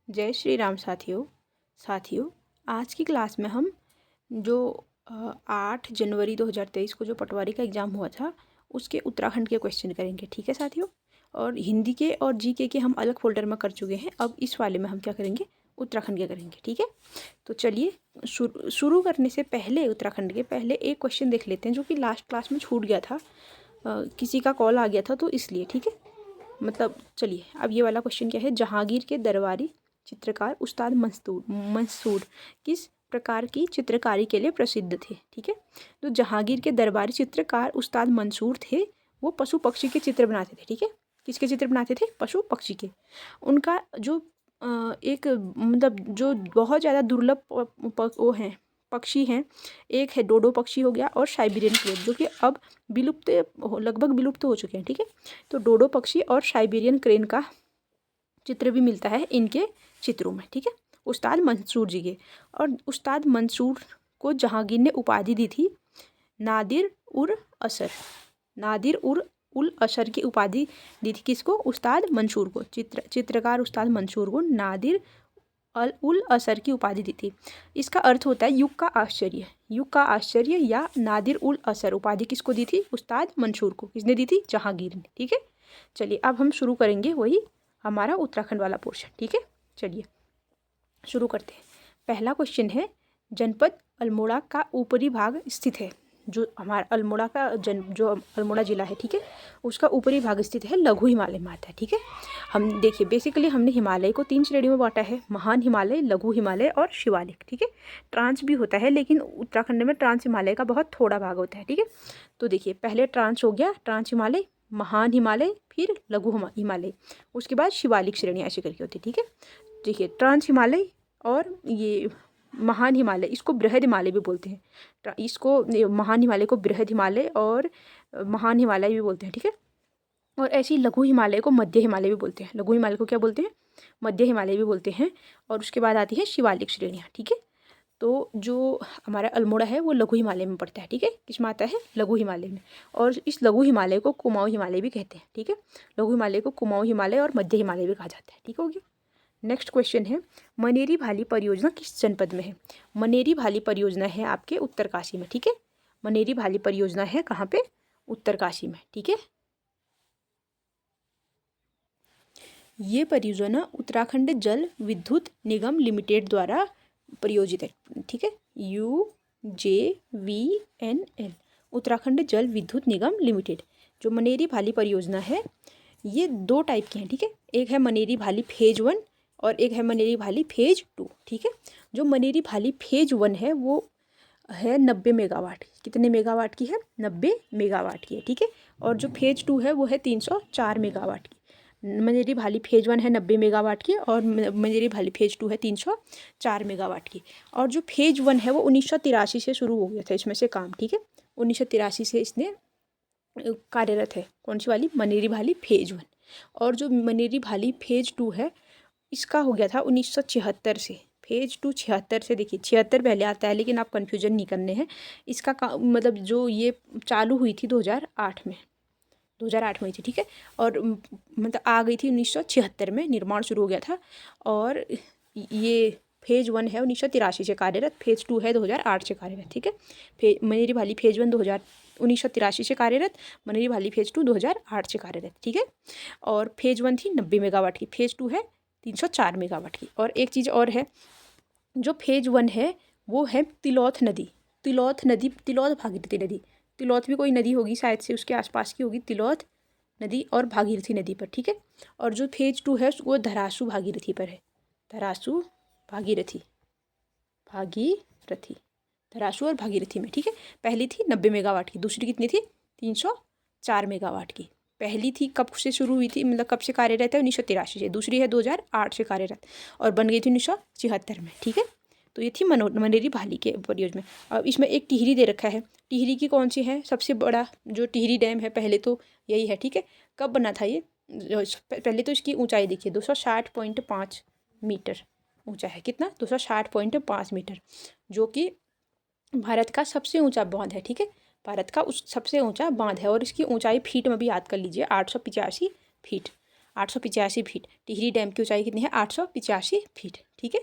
जय श्री राम साथियों आज की क्लास में हम जो 8 जनवरी 2023 को जो पटवारी का एग्ज़ाम हुआ था उसके उत्तराखंड के क्वेश्चन करेंगे। ठीक है साथियों। और हिंदी के और जीके के हम अलग फोल्डर में कर चुके हैं। अब इस वाले में हम क्या करेंगे, उत्तराखंड के करेंगे। ठीक है, तो चलिए शुरू करने से पहले उत्तराखंड के पहले एक क्वेश्चन देख लेते हैं जो कि लास्ट क्लास में छूट गया था। किसी का कॉल आ गया था तो इसलिए। ठीक है, मतलब चलिए अब ये वाला क्वेश्चन क्या है। जहांगीर के दरबारी चित्रकार उस्ताद मंसूर किस प्रकार की चित्रकारी के लिए प्रसिद्ध थे। ठीक है, तो जहांगीर के दरबारी चित्रकार उस्ताद मंसूर थे, वो पशु पक्षी के चित्र बनाते थे। ठीक है, किसके चित्र बनाते थे? पशु पक्षी के। उनका जो एक मतलब जो बहुत ज़्यादा दुर्लभ वो हैं पक्षी हैं, एक है डोडो पक्षी हो गया और साइबेरियन क्रेन, जो कि अब लगभग विलुप्त हो चुके हैं। ठीक है, तो डोडो पक्षी और साइबेरियन क्रेन का चित्र भी मिलता है इनके चित्रों में। ठीक है, उस्ताद मंसूर जी के। और उस्ताद मंसूर को जहांगीर ने उपाधि दी थी नादिर उर असर। नादिर उल असर की उपाधि दी थी किसको? उस्ताद मंसूर को। चित्रकार उस्ताद मंसूर को नादिर उल असर की उपाधि दी थी। इसका अर्थ होता है युग का आश्चर्य। युग का आश्चर्य या नादिर उल असर उपाधि किसको दी थी? उस्ताद मंसूर को। किसने दी थी? जहांगीर ने। ठीक है, चलिए अब हम शुरू करेंगे वही हमारा उत्तराखंड वाला पोर्शन। ठीक है, चलिए शुरू करते हैं। पहला क्वेश्चन है, जनपद अल्मोड़ा का ऊपरी भाग स्थित है। जो हमारा अल्मोड़ा का जो अल्मोड़ा जिला है, ठीक है, उसका ऊपरी भाग स्थित है लघु हिमालय में आता है। ठीक है, हम देखिए बेसिकली हमने हिमालय को 3 श्रेणियों में बांटा है, महान हिमालय, लघु हिमालय और शिवालिक। ठीक है, ट्रांस भी होता है लेकिन उत्तराखंड में ट्रांस हिमालय का बहुत थोड़ा भाग होता है। ठीक है, तो देखिए पहले ट्रांस हो गया, ट्रांस हिमालय, महान हिमालय, फिर लघु हिमालय, उसके बाद शिवालिक श्रेणी ऐसे करके होती है। ठीक है, देखिए ट्रांस हिमालय और ये महान हिमालय, इसको बृहद हिमालय भी बोलते हैं। इसको महान हिमालय को बृहद हिमालय और महान हिमालय भी बोलते हैं। ठीक है, और ऐसी लघु हिमालय को मध्य हिमालय भी बोलते हैं। लघु हिमालय को क्या बोलते हैं? मध्य हिमालय भी बोलते हैं। और उसके बाद आती है शिवालिक श्रेणियाँ। ठीक है, तो जो हमारा अल्मोड़ा है वो लघु हिमालय में पड़ता है। ठीक है, किस में आता है? लघु हिमालय में। और इस लघु हिमालय को कुमाऊं हिमालय भी कहते हैं। ठीक है, लघु हिमालय को कुमाऊं हिमालय और मध्य हिमालय भी कहा जाता है। ठीक हो गया। नेक्स्ट क्वेश्चन है, मनेरी भाली परियोजना किस जनपद में है? मनेरी भाली परियोजना है आपके उत्तरकाशी में। ठीक है, मनेरी भाली परियोजना है कहाँ पे? उत्तरकाशी में। ठीक है, ये परियोजना उत्तराखंड जल विद्युत निगम लिमिटेड द्वारा प्रायोजित है। ठीक है, UJVNL, उत्तराखंड जल विद्युत निगम लिमिटेड। जो मनेरी भाली परियोजना है ये 2 टाइप की हैं। ठीक है, एक है मनेरी भाली फेज 1 और एक है मनेरी भाली फेज 2। ठीक है, जो मनेरी भाली फेज 1 है वो है 90 मेगावाट। कितने मेगावाट की है? 90 मेगावाट की है। ठीक है, और जो फेज 2 है वो है 304 मेगावाट की। मनेरी भाली फेज 1 है 90 मेगावाट की और मनेरी भाली फेज 2 है 304 मेगावाट की। और जो फेज 1 है वो 1983 से शुरू हो गया था इसमें से काम। ठीक है, 1983 से इसने कार्यरत है। कौन सी वाली? मनेरी भाली फेज 1। और जो मनेरी भाली फेज 2 है इसका हो गया था 1976 से। फेज 2 76 से। देखिए 76 पहले आता है लेकिन आप कन्फ्यूजन नहीं करने हैं। इसका मतलब जो ये चालू हुई थी 2008 में, 2008 में हुई थी। ठीक है, और मतलब आ गई थी 1976 में, निर्माण शुरू हो गया था। और ये फेज 1 है 1983 से कार्यरत, फेज 2 है 2008 से कार्यरत। ठीक है, मनेरी भाली फेज 1 1983 से कार्यरत, मनेरी भाली फेज 2 2008 से कार्यरत। ठीक है, और फेज 1 थी 90 मेगावाट की, फेज 2 है 304 मेगावाट की। और एक चीज़ और है, जो फेज 1 है वो है तिलौथ नदी। तिलौथ भागीरथी नदी। तिलौथ भी कोई नदी होगी शायद से, उसके आसपास की होगी तिलौथ नदी और भागीरथी नदी पर। ठीक है, और जो फेज 2 है वो धरासू भागीरथी पर है। धरासू भागीरथी धरासू और भागीरथी में। ठीक है, पहली थी 90 मेगावाट की, दूसरी कितनी थी? 304 मेगावाट की। पहली थी कब से शुरू हुई थी, मतलब कब से कार्यरत है? 1983 से। दूसरी है 2008 से कार्यरत और बन गई थी 1976 में। ठीक है, तो ये थी मनेरी भाली के परियोजना में। अब इसमें एक टिहरी दे रखा है। टिहरी की कौन सी है? सबसे बड़ा जो टिहरी डैम है पहले तो यही है। ठीक है, कब बना था ये? पहले तो इसकी ऊंचाई देखिए 260.5 मीटर ऊंचा है। कितना? 260.5 मीटर, जो कि भारत का सबसे ऊंचा बांध है। ठीक है, भारत का उस सबसे ऊंचा बांध है। और इसकी ऊंचाई फीट में भी याद कर लीजिए, 885 फीट। 885 फीट। टिहरी डैम की ऊंचाई कितनी है? 885 फीट। ठीक है,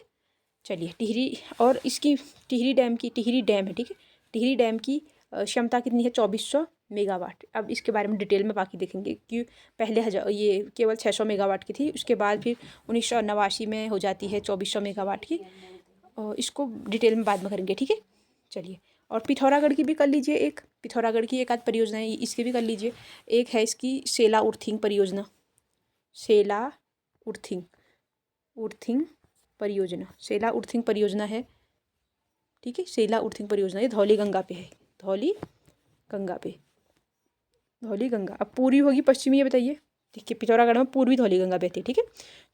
चलिए टिहरी, और इसकी टिहरी डैम है, ठीक है। टिहरी डैम की क्षमता कितनी है? 2400 मेगावाट। अब इसके बारे में डिटेल में बाकी देखेंगे कि पहले ये केवल 600 मेगावाट की थी, उसके बाद फिर 1989 में हो जाती है 2400 मेगावाट की। और इसको डिटेल में बाद में करेंगे, ठीक है। चलिए, और पिथौरागढ़ की भी कर लीजिए, एक पिथौरागढ़ की एक आध परियोजना है, इसकी भी कर लीजिए। एक है इसकी सेला उर्थिंग परियोजना, सेला उर्थिंग परियोजना, सेला उर्थिंग परियोजना है, ठीक है। सेला उर्थिंग परियोजना ये धौली गंगा पे है, धौली गंगा। अब पूर्वी होगी पश्चिमी, ये बताइए। देखिए पिथौरागढ़ में पूर्वी धौली गंगा बहती है, ठीक है।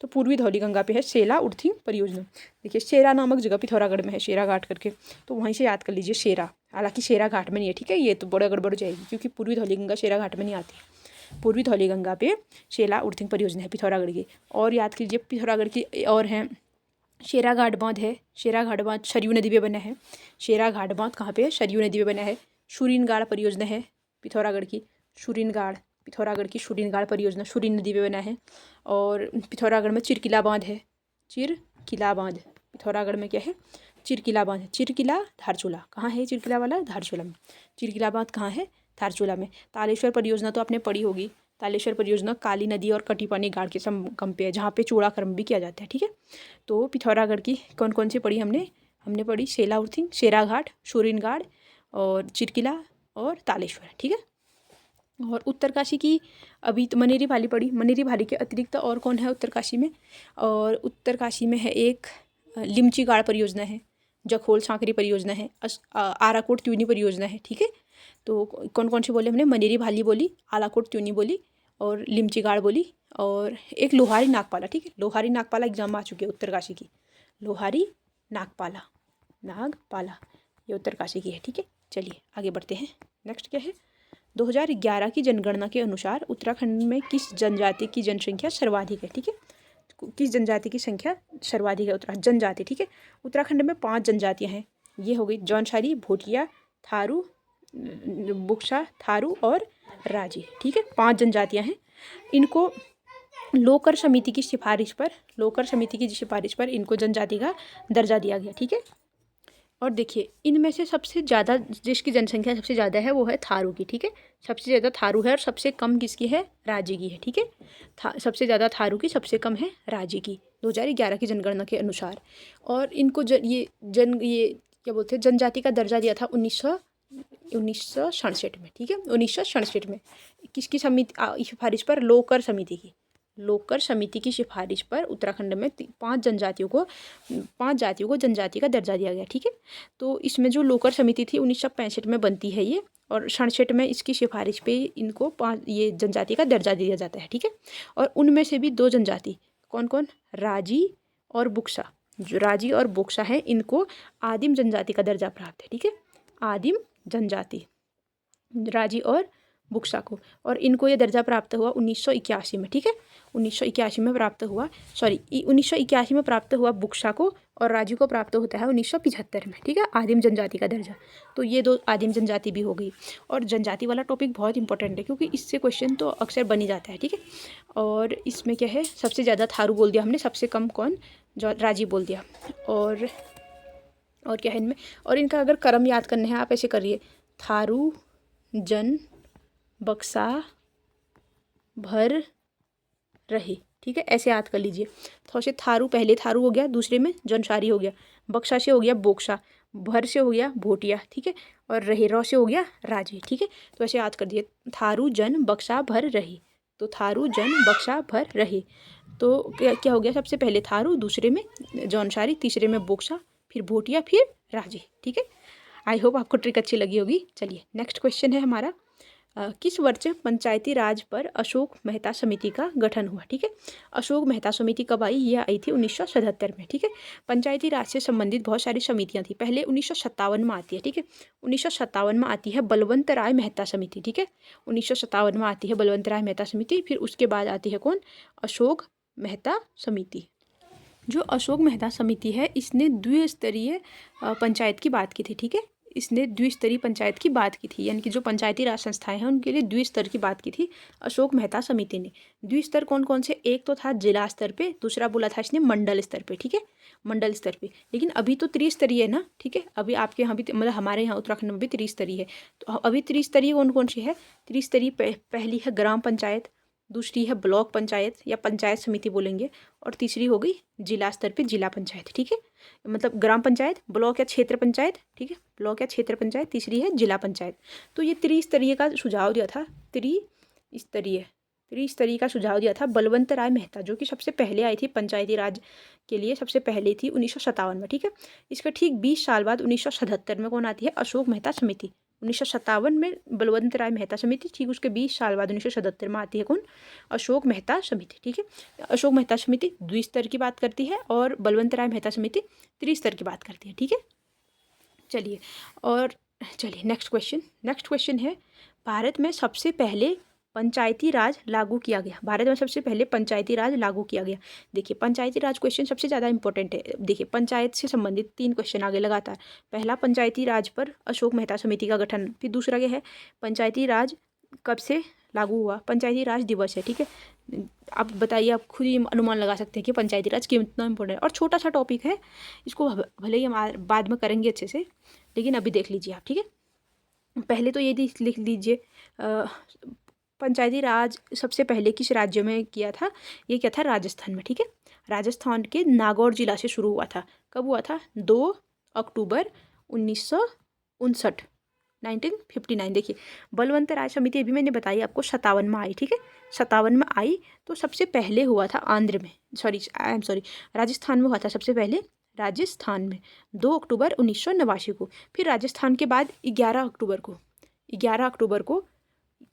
तो पूर्वी धौली गंगा पे है सेला उर्थिंग परियोजना। देखिए शेरा नामक जगह पिथौरागढ़ में है, शेरा घाट करके, तो वहीं से याद कर लीजिए शेरा। हालांकि शेरा घाट में नहीं है, ठीक है, ये तो बड़ा गड़बड़ हो जाएगी क्योंकि पूर्वी धौली गंगा शेरा घाट में नहीं आती। पूर्वी धौली गंगा पे शेला उर्थिंग परियोजना है पिथौरागढ़ की। और याद कीजिए पिथौरागढ़ की और हैं, शेरा घाट बांध है, शेरा घाट बांध सरयू नदी पे बना है। शेरा घाट बांध कहाँ पे है? सरयू नदी पे बना है। शूरीनगाड़ परियोजना है पिथौरागढ़ की, पिथौरागढ़ की शूरीनगाड़ परियोजना शूरीन नदी पे बना है। और पिथौरागढ़ में चिरकिला बांध है, चिरकिला बांध पिथौरागढ़ में क्या है? चिरकिला बांध है। चिरकिला धारचूला कहाँ है? चिरकिला वाला धारचूला में। चिरकिला बांध कहाँ है? धारचूला में। तालेश्वर परियोजना तो आपने पढ़ी होगी। तालेश्वर परियोजना काली नदी और कटीपानी गाड़ के संगम पे है, जहाँ पे चूड़ाकर्म भी किया जाता है, ठीक है। तो पिथौरागढ़ की कौन कौन सी पढ़ी हमने पढ़ी सेला उर्थिंग, शेरा घाट, शूरीनगाड़ और चिरकिला और तालेश्वर, ठीक है। और उत्तरकाशी की अभी तो मनेरी भाली पड़ी। मनेरी भाली के अतिरिक्त और कौन है उत्तरकाशी में? और उत्तरकाशी में है एक लिमची गाड़ परियोजना है, जखोल सांकरी परियोजना है, आराकोट त्यूनी परियोजना है, ठीक है। तो कौन कौन सी बोले हमने? मनेरी भाली बोली, आलाकोट त्यूनी बोली और लिमची गाड़ बोली, और एक लोहारी नागपाला, ठीक है। लोहारी नागपाला एग्जाम में आ चुकी है उत्तरकाशी की, लोहारी नागपाला ये उत्तरकाशी की है, ठीक है। चलिए आगे बढ़ते हैं। नेक्स्ट क्या है? 2011 की जनगणना के अनुसार उत्तराखंड में किस जनजाति की जनसंख्या सर्वाधिक है, ठीक है। किस जनजाति की संख्या सर्वाधिक है? जनजाति, ठीक है। उत्तराखंड में 5 जनजातियां हैं, ये हो गई जौनसारी, भोटिया, थारू, बुक्सा, थारू और राजी, ठीक है। 5 जनजातियां हैं। इनको लोकर समिति की सिफारिश पर इनको जनजाति का दर्जा दिया गया, ठीक है। और देखिए इनमें से सबसे ज़्यादा जिसकी जनसंख्या सबसे ज़्यादा है वो है थारू की, ठीक है। सबसे ज़्यादा थारू है और सबसे कम किसकी है? राजी की है, ठीक है। सबसे ज़्यादा थारू की, सबसे कम है राजी की, 2011 की जनगणना के अनुसार। और इनको ये क्या बोलते हैं, जनजाति का दर्जा दिया था 1967 में, ठीक है। 1967 में किसकी समिति सिफारिश पर? लोकर समिति की सिफारिश पर उत्तराखंड में 5 जातियों को जनजाति का दर्जा दिया गया, ठीक है। तो इसमें जो लोकर समिति थी 1965 में बनती है ये, और 67 में इसकी सिफारिश पे इनको 5 ये जनजाति का दर्जा दिया जाता है, ठीक है। और उनमें से भी 2 जनजाति कौन कौन? राजी और बुक्सा। जो राजी और बुक्सा है इनको आदिम जनजाति का दर्जा प्राप्त है, ठीक है। आदिम जनजाति, राजी और बुक्सा को, और इनको ये दर्जा प्राप्त हुआ 1981 में, ठीक है। 1981 में प्राप्त हुआ, 1981 में प्राप्त हुआ बुक्सा को, और राजू को प्राप्त होता है 1975 में, ठीक है, आदिम जनजाति का दर्जा। तो ये 2 आदिम जनजाति भी हो गई। और जनजाति वाला टॉपिक बहुत इंपॉर्टेंट है क्योंकि इससे क्वेश्चन तो अक्सर बन ही जाता है, ठीक है। और इसमें क्या है, सबसे ज़्यादा थारू बोल दिया हमने, सबसे कम कौन? जो राजी बोल दिया। और क्या है इनमें? और इनका अगर क्रम याद करने हैं आप ऐसे करिए, थारू, जन, बक्सा, भर, रही, ठीक है, ऐसे याद कर लीजिए। तो ऐसे थारू, पहले थारू हो गया, दूसरे में जौनसारी हो गया, बक्सा से हो गया बोक्सा, भर से हो गया भोटिया, ठीक है, और रही रौ से हो गया राजी, ठीक है। तो ऐसे याद कर दिए, थारू, जन, बक्सा, भर, रही। तो थारू, जन, बक्सा, भर, रही। तो क्या हो गया? सबसे पहले थारू, दूसरे में जौनसारी, तीसरे में बोक्सा, फिर भोटिया, फिर राजी, ठीक है। आई होप आपको ट्रिक अच्छी लगी होगी। चलिए नेक्स्ट क्वेश्चन है हमारा, किस वर्ष पंचायती राज पर अशोक मेहता समिति का गठन हुआ, ठीक है। अशोक मेहता समिति कब आई? यह आई थी 1977 में, ठीक है। पंचायती राज से संबंधित बहुत सारी समितियां थी, पहले 1957 में आती है, ठीक है। 1957 में आती है बलवंत राय मेहता समिति, ठीक है। 1957 में आती है बलवंत राय मेहता समिति, फिर उसके बाद आती है कौन? अशोक मेहता समिति। जो अशोक मेहता समिति है इसने द्विस्तरीय पंचायत की बात की थी, ठीक है। इसने द्विस्तरीय पंचायत की बात की थी, यानी कि जो पंचायती राज संस्थाएं हैं उनके लिए द्विस्तर की बात की थी अशोक मेहता समिति ने। द्विस्तर कौन कौन से, एक तो था जिला स्तर पे, दूसरा बोला था इसने मंडल स्तर पे, ठीक है, मंडल स्तर पे। लेकिन अभी तो त्रिस्तरीय है ना, ठीक है, अभी आपके यहाँ भी मतलब हमारे यहाँ उत्तराखंड में भी त्रिस्तरीय है। तो अभी त्रिस्तरीय कौन कौन सी है? त्रिस्तरीय पहली है ग्राम पंचायत, दूसरी है ब्लॉक पंचायत या पंचायत समिति बोलेंगे, और तीसरी हो गई जिला स्तर पे जिला पंचायत, ठीक है, मतलब ग्राम पंचायत, ब्लॉक या क्षेत्र पंचायत, ठीक है, ब्लॉक या क्षेत्र पंचायत, तीसरी है जिला पंचायत। तो ये त्रिस्तरीय का सुझाव दिया था, त्रिस्तरीय का सुझाव दिया था बलवंत राय मेहता, जो कि सबसे पहले आई थी पंचायती राज के लिए, सबसे पहले थी 1957 में, ठीक है। इसका ठीक 20 साल बाद 1977 में कौन आती है? अशोक मेहता समिति। 1957 में बलवंत राय मेहता समिति, ठीक उसके 20 साल बाद 1977 में आती है कौन? अशोक मेहता समिति, ठीक है। अशोक मेहता समिति द्विस्तर की बात करती है और बलवंत राय मेहता समिति त्रिस्तर की बात करती है, ठीक है। चलिए नेक्स्ट क्वेश्चन है, भारत में सबसे पहले पंचायती राज लागू किया गया। भारत में सबसे पहले पंचायती राज लागू किया गया। देखिए पंचायती राज क्वेश्चन सबसे ज़्यादा इंपॉर्टेंट है। देखिए पंचायत से संबंधित 3 क्वेश्चन आगे लगातार। पहला, पंचायती राज पर अशोक मेहता समिति का गठन। फिर दूसरा क्या है, पंचायती राज कब से लागू हुआ? पंचायती राज दिवस है, ठीक है। आप बताइए, आप खुद ही अनुमान लगा सकते हैं कि पंचायती राज कितना इंपॉर्टेंट है। और छोटा सा टॉपिक है, इसको भले ही हम बाद में करेंगे अच्छे से, लेकिन अभी देख लीजिए आप, ठीक है। पहले तो ये लिख लीजिए, पंचायती राज सबसे पहले किस राज्य में किया था? ये क्या था? राजस्थान में, ठीक है। राजस्थान के नागौर जिला से शुरू हुआ था। कब हुआ था? 2 अक्टूबर 1959, 1959। देखिए बलवंत राय समिति अभी मैंने बताई आपको 57 में आई, ठीक है, 57 में आई। तो सबसे पहले हुआ था आंध्र में, राजस्थान में हुआ था सबसे पहले, राजस्थान में 2 अक्टूबर 1989 को। फिर राजस्थान के बाद 11 अक्टूबर को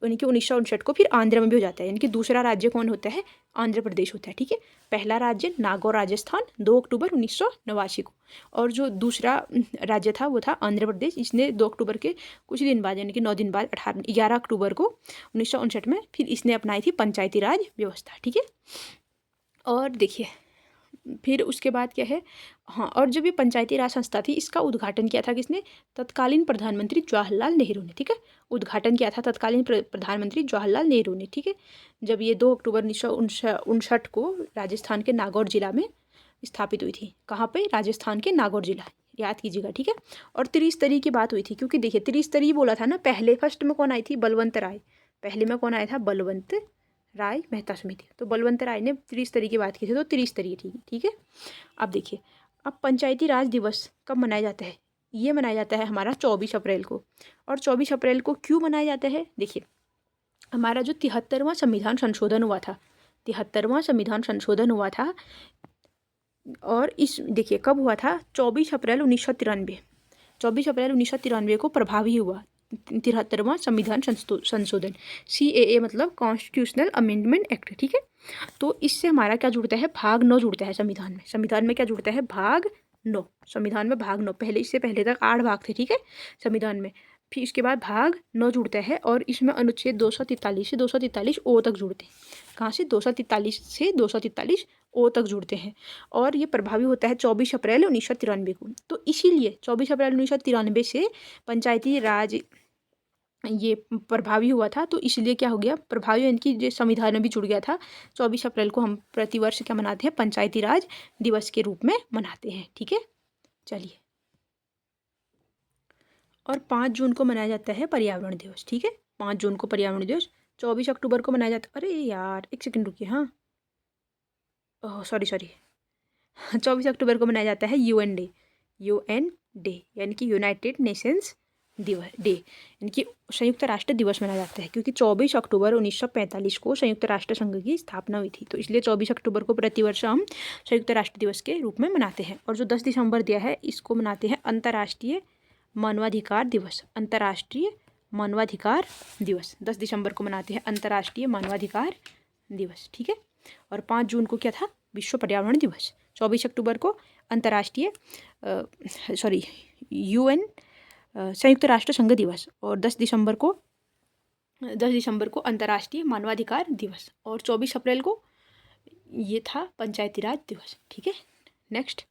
यानी कि 1959 को फिर आंध्र में भी हो जाता है, यानी कि दूसरा राज्य कौन होता है? आंध्र प्रदेश होता है, ठीक है। पहला राज्य नागौर राजस्थान 2 अक्टूबर 1989 को, और जो दूसरा राज्य था वो था आंध्र प्रदेश। इसने 2 अक्टूबर के कुछ दिन बाद यानी कि 9 दिन बाद 11 अक्टूबर को 1959 में फिर इसने अपनाई थी पंचायती राज व्यवस्था, ठीक है। और देखिए फिर उसके बाद क्या है, हाँ, और जब ये पंचायती राज संस्था थी इसका उद्घाटन किया था किसने? तत्कालीन प्रधानमंत्री जवाहरलाल नेहरू ने, ठीक है। उद्घाटन किया था तत्कालीन प्रधानमंत्री जवाहरलाल नेहरू ने, ठीक है। जब ये 2 अक्टूबर 1959 को राजस्थान के नागौर जिला में स्थापित हुई थी। कहाँ पे? राजस्थान के नागौर जिला, याद कीजिएगा, ठीक है। और त्रिस्तरीय की बात हुई थी, क्योंकि देखिए त्रिस्तरीय बोला था ना, पहले फर्स्ट में कौन आई थी? बलवंत राय। पहले में कौन आया था? बलवंत राय मेहता समिति। तो बलवंत राय ने त्रिस्तरीय की बात की थी, तो त्रिस्तरीय थी, ठीक है। अब देखिए, अब पंचायती राज दिवस कब मनाया जाता है? ये मनाया जाता है हमारा 24 अप्रैल को। और 24 अप्रैल को क्यों मनाया जाता है? देखिए हमारा जो 73वां संविधान संशोधन हुआ था, 73वां संविधान संशोधन हुआ था, और इस देखिए कब हुआ था? 24 अप्रैल 1993। 24 अप्रैल 1993 को प्रभावी हुआ 73वां संविधान संशोधन, CAA मतलब कॉन्स्टिट्यूशनल अमेंडमेंट एक्ट, ठीक है। तो इससे हमारा क्या जुड़ता है? भाग 9 जुड़ता है संविधान में। संविधान में क्या जुड़ता है? भाग 9। संविधान में भाग 9, पहले इससे पहले तक 8 भाग थे, ठीक है, संविधान में। फिर इसके बाद भाग 9 जुड़ता है, और इसमें अनुच्छेद 243 से 243 ओ तक जुड़ते हैं। कहाँ से? 243 से 243 ओ तक जुड़ते हैं, और ये प्रभावी होता है 24 अप्रैल 1993 को। तो इसीलिए 24 अप्रैल 1993 से पंचायती राज ये प्रभावी हुआ था। तो इसलिए क्या हो गया? प्रभावी, यानी कि जो संविधान में भी जुड़ गया था। 24 अप्रैल को हम प्रतिवर्ष क्या मनाते हैं? पंचायती राज दिवस के रूप में मनाते हैं, ठीक है। चलिए, और 5 जून को मनाया जाता है पर्यावरण दिवस, ठीक है। 5 जून को पर्यावरण दिवस। 24 अक्टूबर को मनाया जाता है, अरे यार 1 सेकंड रुकिए, हाँ, ओह सॉरी 24 अक्टूबर को मनाया जाता है UN डे, यानी कि यूनाइटेड नेशंस डे, यानी कि संयुक्त राष्ट्र दिवस मनाया जाता है, क्योंकि 24 अक्टूबर 1945 को संयुक्त राष्ट्र संघ की स्थापना हुई थी। तो इसलिए 24 अक्टूबर को प्रतिवर्ष हम संयुक्त राष्ट्र दिवस के रूप में मनाते हैं। और जो 10 दिसंबर दिया है, इसको मनाते हैं अंतर्राष्ट्रीय मानवाधिकार दिवस। अंतर्राष्ट्रीय मानवाधिकार दिवस 10 दिसंबर को मनाते हैं, अंतर्राष्ट्रीय मानवाधिकार दिवस, ठीक है। और 5 जून को क्या था? विश्व पर्यावरण दिवस। 24 अक्टूबर को अंतर्राष्ट्रीय UN संयुक्त राष्ट्र संघ दिवस, और 10 दिसंबर को अंतर्राष्ट्रीय मानवाधिकार दिवस, और 24 अप्रैल को ये था पंचायती राज दिवस, ठीक है। नेक्स्ट,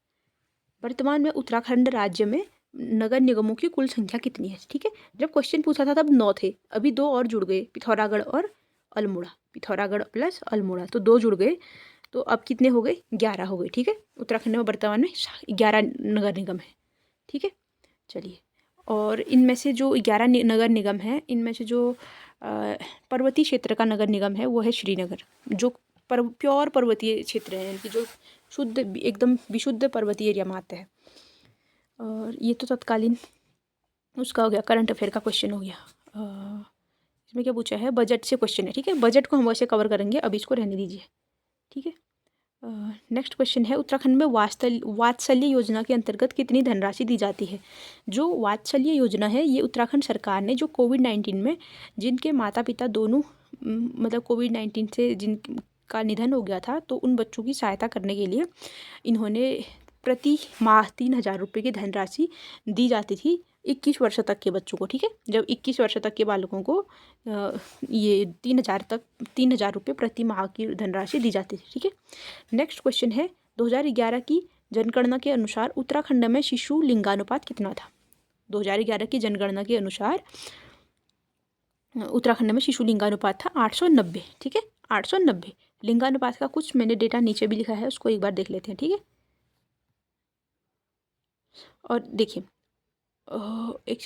वर्तमान में उत्तराखंड राज्य में नगर निगमों की कुल संख्या कितनी है, ठीक है। जब क्वेश्चन पूछा था तब 9 थे, अभी 2 और जुड़ गए, पिथौरागढ़ और अल्मोड़ा, पिथौरागढ़ प्लस अल्मोड़ा, तो 2 जुड़ गए, तो अब कितने हो गए, 11 हो गए, ठीक है। उत्तराखंड में वर्तमान में 11 नगर निगम है, ठीक है। चलिए, और इनमें से जो 11 नगर निगम है, इनमें से जो पर्वतीय क्षेत्र का नगर निगम है वो है श्रीनगर, जो प्योर पर्वतीय क्षेत्र है, यानी कि जो शुद्ध एकदम विशुद्ध पर्वतीय एरिया में आता है। और ये तो तत्कालीन उसका हो गया, करंट अफेयर का क्वेश्चन हो गया। इसमें क्या पूछा है, बजट से क्वेश्चन है, ठीक है। बजट को हम वैसे कवर करेंगे, अभी इसको रहने दीजिए, ठीक है। नेक्स्ट क्वेश्चन है, उत्तराखंड में वात्सल्य योजना के अंतर्गत कितनी धनराशि दी जाती है। जो वात्सल्य योजना है ये उत्तराखंड सरकार ने, जो कोविड-19 में जिनके माता पिता दोनों मतलब कोविड-19 से जिनका निधन हो गया था, तो उन बच्चों की सहायता करने के लिए इन्होंने प्रति माह 3,000 रुपये की धनराशि दी जाती थी 21 वर्ष तक के बच्चों को, ठीक है। जब 21 वर्ष तक के बालकों को ये 3,000 रुपये प्रति माह की धनराशि दी जाती थी, ठीक है। नेक्स्ट क्वेश्चन है, 2011 की जनगणना के अनुसार उत्तराखंड में शिशु लिंगानुपात कितना था। 2011 की जनगणना के अनुसार उत्तराखंड में शिशु लिंगानुपात था 890, ठीक है, 890। लिंगानुपात का कुछ मैंने डेटा नीचे भी लिखा है, उसको एक बार देख लेते हैं, ठीक है। और देखिए, एक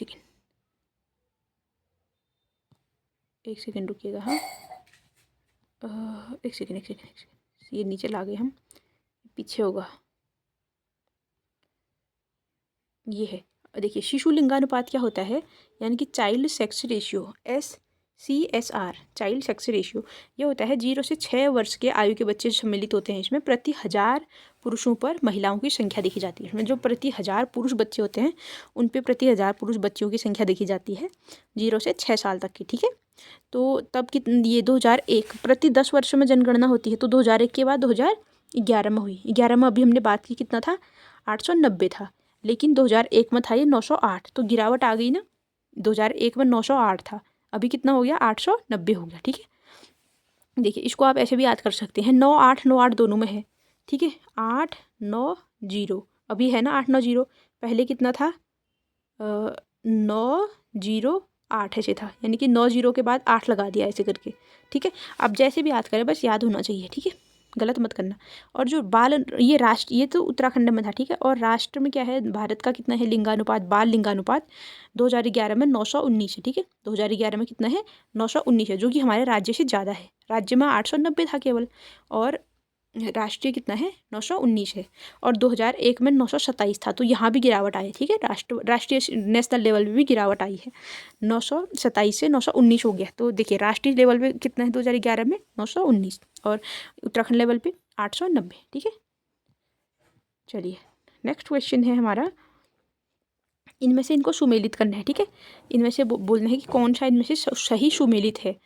सेकेंड रुकिएगा, हाँ, एक सेकेंड, ये नीचे ला गए हम, पीछे होगा, ये है। देखिए, शिशु लिंगानुपात क्या होता है, यानी कि child sex ratio, SCSR, child sex ratio, ये होता है 0 से 6 वर्ष के आयु के बच्चे सम्मिलित होते हैं इसमें, प्रति 1000 पुरुषों पर महिलाओं की संख्या देखी जाती है। इसमें जो प्रति 1000 पुरुष बच्चे होते हैं उन पे प्रति 1000 पुरुष बच्चियों की संख्या देखी जाती है 0 से 6 साल तक की, ठीक है। तो तब ये 2001 प्रति 10 वर्ष में जनगणना होती है, तो 2001 के बाद 2011 में हुई। 11 में अभी हमने बात की, कितना था, 890 था, लेकिन 2001 में था ये 908, तो गिरावट आ गई ना। 2001 में 908 था, अभी कितना हो गया, 890 हो गया, ठीक है। देखिए, इसको आप ऐसे भी याद कर सकते हैं, 9898 दोनों में है, ठीक है। 890 अभी है ना, 890, पहले कितना था, 908 ऐसे था, यानी कि 90 के बाद 8 लगा दिया ऐसे करके, ठीक है। आप जैसे भी याद करें, बस याद होना चाहिए, ठीक है, गलत मत करना। और जो ये राष्ट्र, ये तो उत्तराखंड में था, ठीक है। और राष्ट्र में क्या है, भारत का कितना है लिंगानुपात, बाल लिंगानुपात 2011 में 919 है, ठीक है। 2011 में कितना है, 919 है, जो कि हमारे राज्य से ज़्यादा है। राज्य में 890 था केवल, और राष्ट्रीय कितना है, 919 है। और 2001 में 927 था, तो यहाँ भी गिरावट आई है, ठीक है। राष्ट्रीय नेशनल लेवल पे भी गिरावट आई है, 927 से 919 हो गया। तो देखिए, राष्ट्रीय लेवल पे कितना है 2011 में, 919, और उत्तराखंड लेवल पे 890, ठीक है। चलिए, नेक्स्ट क्वेश्चन है हमारा, इनमें से इनको सुमेलित करना है, ठीक है। इनमें से बोलना है कि कौन सा इनमें से सही सुमेलित है।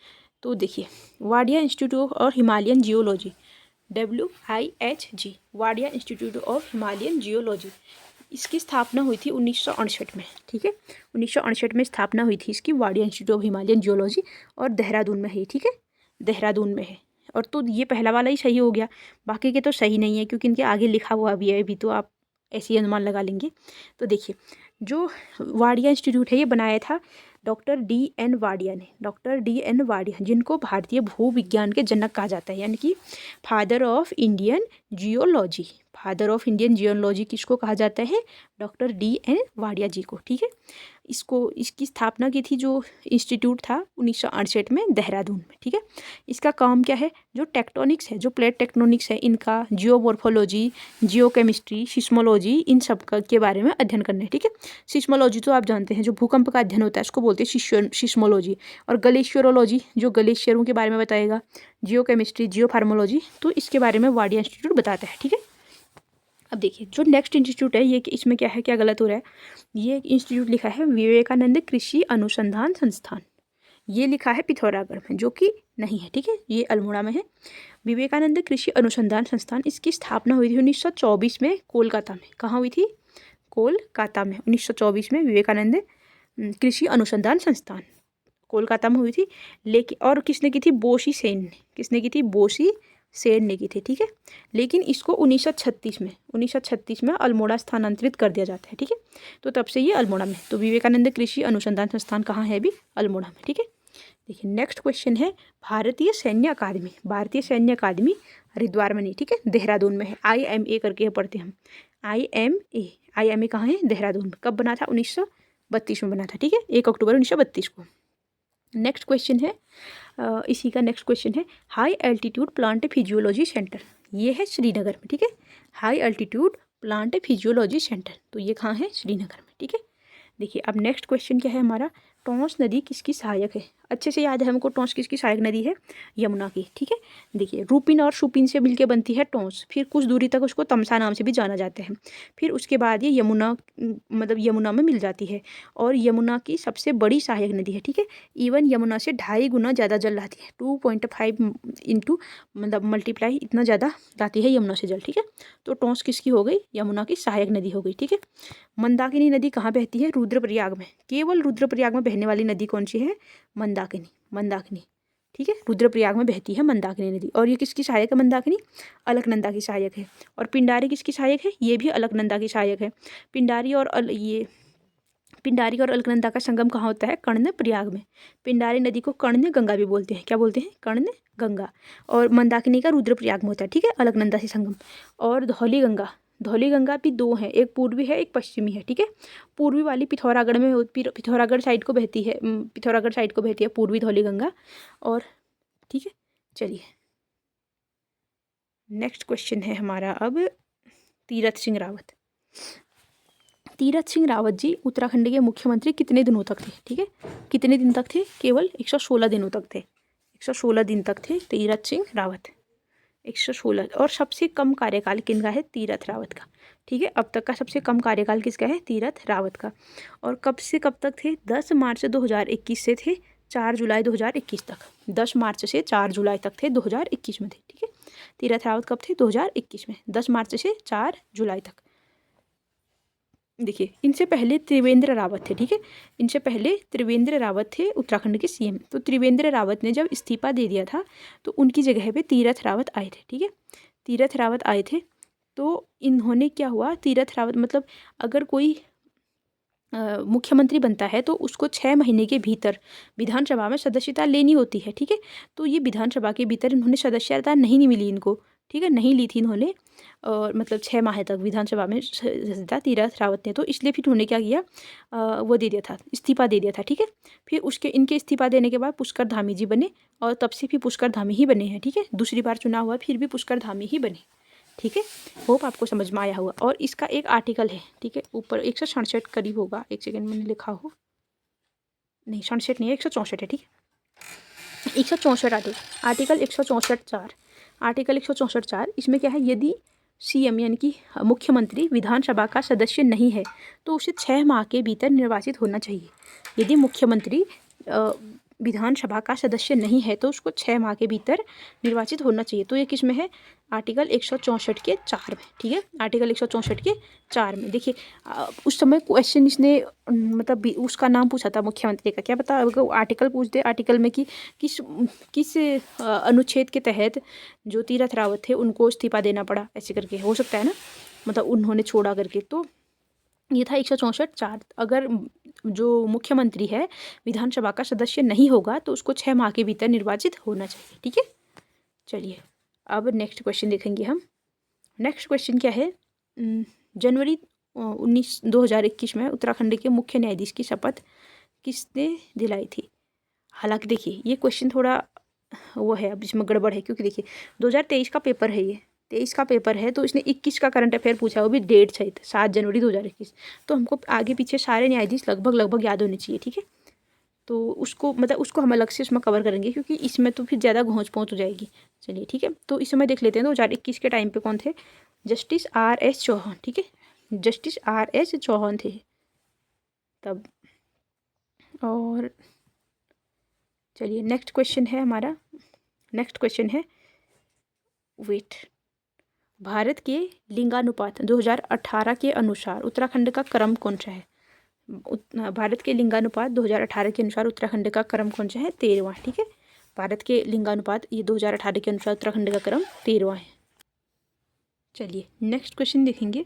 तो देखिए, वाडिया इंस्टीट्यूट और Himalayan geology, WIHG, Wadia institute of Himalayan geology, इसकी स्थापना हुई थी 1968 में, ठीक है। 1968 में स्थापना हुई थी इसकी, Wadia institute of Himalayan geology, और देहरादून में है, ठीक है, देहरादून में है। और तो ये पहला वाला ही सही हो गया, बाकी के तो सही नहीं है, क्योंकि इनके आगे लिखा हुआ भी है, अभी तो आप ऐसे ही अनुमान लगा लेंगे। तो देखिए, जो वाडिया इंस्टीट्यूट है ये बनाया था डॉक्टर DN वाडिया ने, डॉक्टर DN वाडिया, जिनको भारतीय भूविज्ञान के जनक कहा जाता है, यानी कि father of Indian geology. Father of Indian geology किसको कहा जाता है, डॉक्टर DN वाडिया जी को, ठीक है। इसकी स्थापना की थी जो इंस्टीट्यूट था 1968 में देहरादून में, ठीक है। इसका काम क्या है, जो टेक्टोनिक्स है, जो प्लेट टेक्टोनिक्स है, इनका जियोमॉर्फोलॉजी, जियोकेमिस्ट्री, सिस्मोलॉजी, इन सब के बारे में अध्ययन करना है, ठीक है। सिस्मोलॉजी तो आप जानते हैं, जो भूकंप का अध्ययन होता है उसको बोलते हैं सिस्मोलॉजी। और ग्लेशियरोलॉजी, जो ग्लेशियरों के बारे में बताएगा, जियोकेमिस्ट्री, जियोफार्मोलॉजी, तो इसके बारे में वाडिया इंस्टीट्यूट बताता है, ठीक है। अब देखिए, जो नेक्स्ट इंस्टीट्यूट है ये, इसमें क्या है, क्या गलत हो रहा है, ये इंस्टीट्यूट लिखा है विवेकानंद कृषि अनुसंधान संस्थान, ये लिखा है पिथौरागढ़ में, जो कि नहीं है, ठीक है, ये अल्मोड़ा में है। विवेकानंद कृषि अनुसंधान संस्थान, इसकी स्थापना हुई थी 1924 में कोलकाता में। कहाँ हुई थी, कोलकाता में, 1924 में विवेकानंद कृषि अनुसंधान संस्थान कोलकाता में हुई थी। लेकिन और किसने की थी, बोशी सेन ने, किसने की थी, बोशी सेठ ने की थी, ठीक है। लेकिन इसको 1936 में अल्मोड़ा स्थानांतरित कर दिया जाता है, ठीक है। तो तब से ये अल्मोड़ा में, तो विवेकानंद कृषि अनुसंधान संस्थान कहाँ है अभी? अल्मोड़ा में, ठीक है। देखिए नेक्स्ट क्वेश्चन है भारतीय सैन्य अकादमी हरिद्वार में नहीं, ठीक है, देहरादून में है। IMA करके पढ़ते हैं हम, IMA कहाँ है? देहरादून में। कब बना था? 1932 में बना था, ठीक है, 1 अक्टूबर 1932 को। नेक्स्ट क्वेश्चन है इसी का नेक्स्ट क्वेश्चन है high altitude plant physiology centre, ये है श्रीनगर में, ठीक है। High altitude plant physiology centre, तो ये कहाँ है? श्रीनगर में, ठीक है। देखिए अब नेक्स्ट क्वेश्चन क्या है हमारा, टोंस नदी किसकी सहायक है? अच्छे से याद है हमको, टोंस किसकी सहायक नदी है? यमुना की, ठीक है। देखिए रूपिन और शुपिन से मिलकर बनती है टोंस, फिर कुछ दूरी तक उसको तमसा नाम से भी जाना जाता है, फिर उसके बाद ये यमुना मतलब यमुना में मिल जाती है और यमुना की सबसे बड़ी सहायक नदी है, ठीक है। इवन यमुना से 2.5 गुना ज़्यादा जल लाती है, 2.5 इंटू मतलब मल्टीप्लाई इतना ज़्यादा लाती है यमुना से जल, ठीक है। तो टोंस किसकी हो गई? यमुना की सहायक नदी हो गई, ठीक है। मंदाकिनी नदी कहाँ बहती है? रुद्रप्रयाग में। केवल रुद्रप्रयाग में बहने वाली नदी कौन सी है? मंदाकिनी, ठीक है। रुद्रप्रयाग में बहती है मंदाकिनी नदी। और ये किसकी सहायक है? मंदाकिनी अलकनंदा की सहायक है। और पिंडारी किसकी सहायक है? ये भी अलकनंदा की सहायक है। पिंडारी और अलकनंदा का संगम कहाँ होता है? कर्ण प्रयाग में। पिंडारी नदी को कर्ण गंगा भी बोलते हैं, क्या बोलते हैं? कर्ण गंगा। और मंदाकिनी का रुद्रप्रयाग में होता है, ठीक है, अलकनंदा से संगम। और धौली गंगा भी 2 हैं, एक पूर्वी है एक पश्चिमी है, ठीक है। पूर्वी वाली पिथौरागढ़ साइड को बहती है पूर्वी धौली गंगा। और ठीक है, चलिए नेक्स्ट क्वेश्चन है हमारा अब तीरथ सिंह रावत जी उत्तराखंड के मुख्यमंत्री कितने दिनों तक थे? ठीक है, कितने दिन तक थे? केवल 116 दिनों तक थे, 116 दिन तक थे तीरथ सिंह रावत, 116। और सबसे कम कार्यकाल किनका है? तीरथ रावत का, ठीक है। अब तक का सबसे कम कार्यकाल किसका है? तीरथ रावत का। और कब से कब तक थे? 10 मार्च 2021 से थे 4 जुलाई 2021 तक। 10 मार्च से 4 जुलाई तक थे, 2021 में थे, ठीक है। तीरथ रावत कब थे? 2021 में, 10 मार्च से 4 जुलाई तक। देखिए इनसे पहले त्रिवेंद्र रावत थे, ठीक है, इनसे पहले त्रिवेंद्र रावत थे उत्तराखंड के CM। तो त्रिवेंद्र रावत ने जब इस्तीफा दे दिया था तो उनकी जगह पे तीरथ रावत आए थे, ठीक है। तीरथ रावत आए थे तो इन्होंने क्या हुआ, तीरथ रावत मतलब अगर कोई मुख्यमंत्री बनता है तो उसको 6 महीने के भीतर विधानसभा में सदस्यता लेनी होती है, ठीक है। तो ये विधानसभा के भीतर इन्होंने सदस्यता नहीं मिली इनको, ठीक है, नहीं ली थी इन्होंने। और मतलब 6 माह तक विधानसभा में सदस्यता तीरथ रावत ने, तो इसलिए फिर उन्होंने क्या किया, वो दे दिया था, इस्तीफा दे दिया था, ठीक है। फिर उसके इनके इस्तीफा देने के बाद पुष्कर धामी जी बने और तब से फिर पुष्कर धामी ही बने हैं, ठीक है। दूसरी बार चुनाव हुआ फिर भी पुष्कर धामी ही बने, ठीक है। होप आपको समझ में आया होगा। और इसका एक आर्टिकल है, ठीक है, ऊपर 167 करीब होगा, एक सेकेंड मैंने लिखा हो, नहीं 67 नहीं है, 164 है, ठीक है। 164 आर्टिकल 164(4), आर्टिकल 164(4), इसमें क्या है, यदि CM यानी कि मुख्यमंत्री विधानसभा का सदस्य नहीं है तो उसे 6 माह के भीतर निर्वाचित होना चाहिए। यदि मुख्यमंत्री विधानसभा का सदस्य नहीं है तो उसको 6 माह के भीतर निर्वाचित होना चाहिए। तो ये किस में है? आर्टिकल 164 के 4 में, ठीक है, आर्टिकल 164 के 4 में। देखिए उस समय क्वेश्चन इसने मतलब उसका नाम पूछा था मुख्यमंत्री का, क्या पता अगर आर्टिकल पूछ दे आर्टिकल में कि किस अनुच्छेद के तहत जो तीरथ रावत थे उनको इस्तीफा देना पड़ा, ऐसे करके हो सकता है ना, मतलब उन्होंने छोड़ा करके। तो ये था 164(4). अगर जो मुख्यमंत्री है विधानसभा का सदस्य नहीं होगा तो उसको 6 माह के भीतर निर्वाचित होना चाहिए, ठीक है। चलिए अब नेक्स्ट क्वेश्चन देखेंगे हम। नेक्स्ट क्वेश्चन क्या है, जनवरी 2021 में उत्तराखंड के मुख्य न्यायाधीश की शपथ किसने दिलाई थी? हालांकि देखिए ये क्वेश्चन थोड़ा वो है, अब इसमें गड़बड़ है, क्योंकि देखिए 2023 का पेपर है, ये 23 का पेपर है, तो इसने 21 का करंट अफेयर पूछा, वो भी डेट सहित 7 जनवरी 2021। तो हमको आगे पीछे सारे न्यायाधीश लगभग याद होने चाहिए, ठीक है। तो उसको मतलब उसको हम अलग से उसमें कवर करेंगे, क्योंकि इसमें तो फिर ज़्यादा घोंच पहुँच हो जाएगी। चलिए ठीक है, तो इस समय देख लेते हैं 2021 के टाइम पे कौन थे? जस्टिस RS चौहान, ठीक है, जस्टिस RS चौहान थे तब। और चलिए नेक्स्ट क्वेश्चन है हमारा, नेक्स्ट क्वेश्चन है वेट, भारत के लिंगानुपात 2018 के अनुसार उत्तराखंड का क्रम कौन सा है? भारत के लिंगानुपात 2018 के अनुसार उत्तराखंड का क्रम कौन सा है? 13वां, ठीक है, भारत के लिंगानुपात ये 2018 के अनुसार उत्तराखंड का क्रम 13वां है। चलिए नेक्स्ट क्वेश्चन देखेंगे।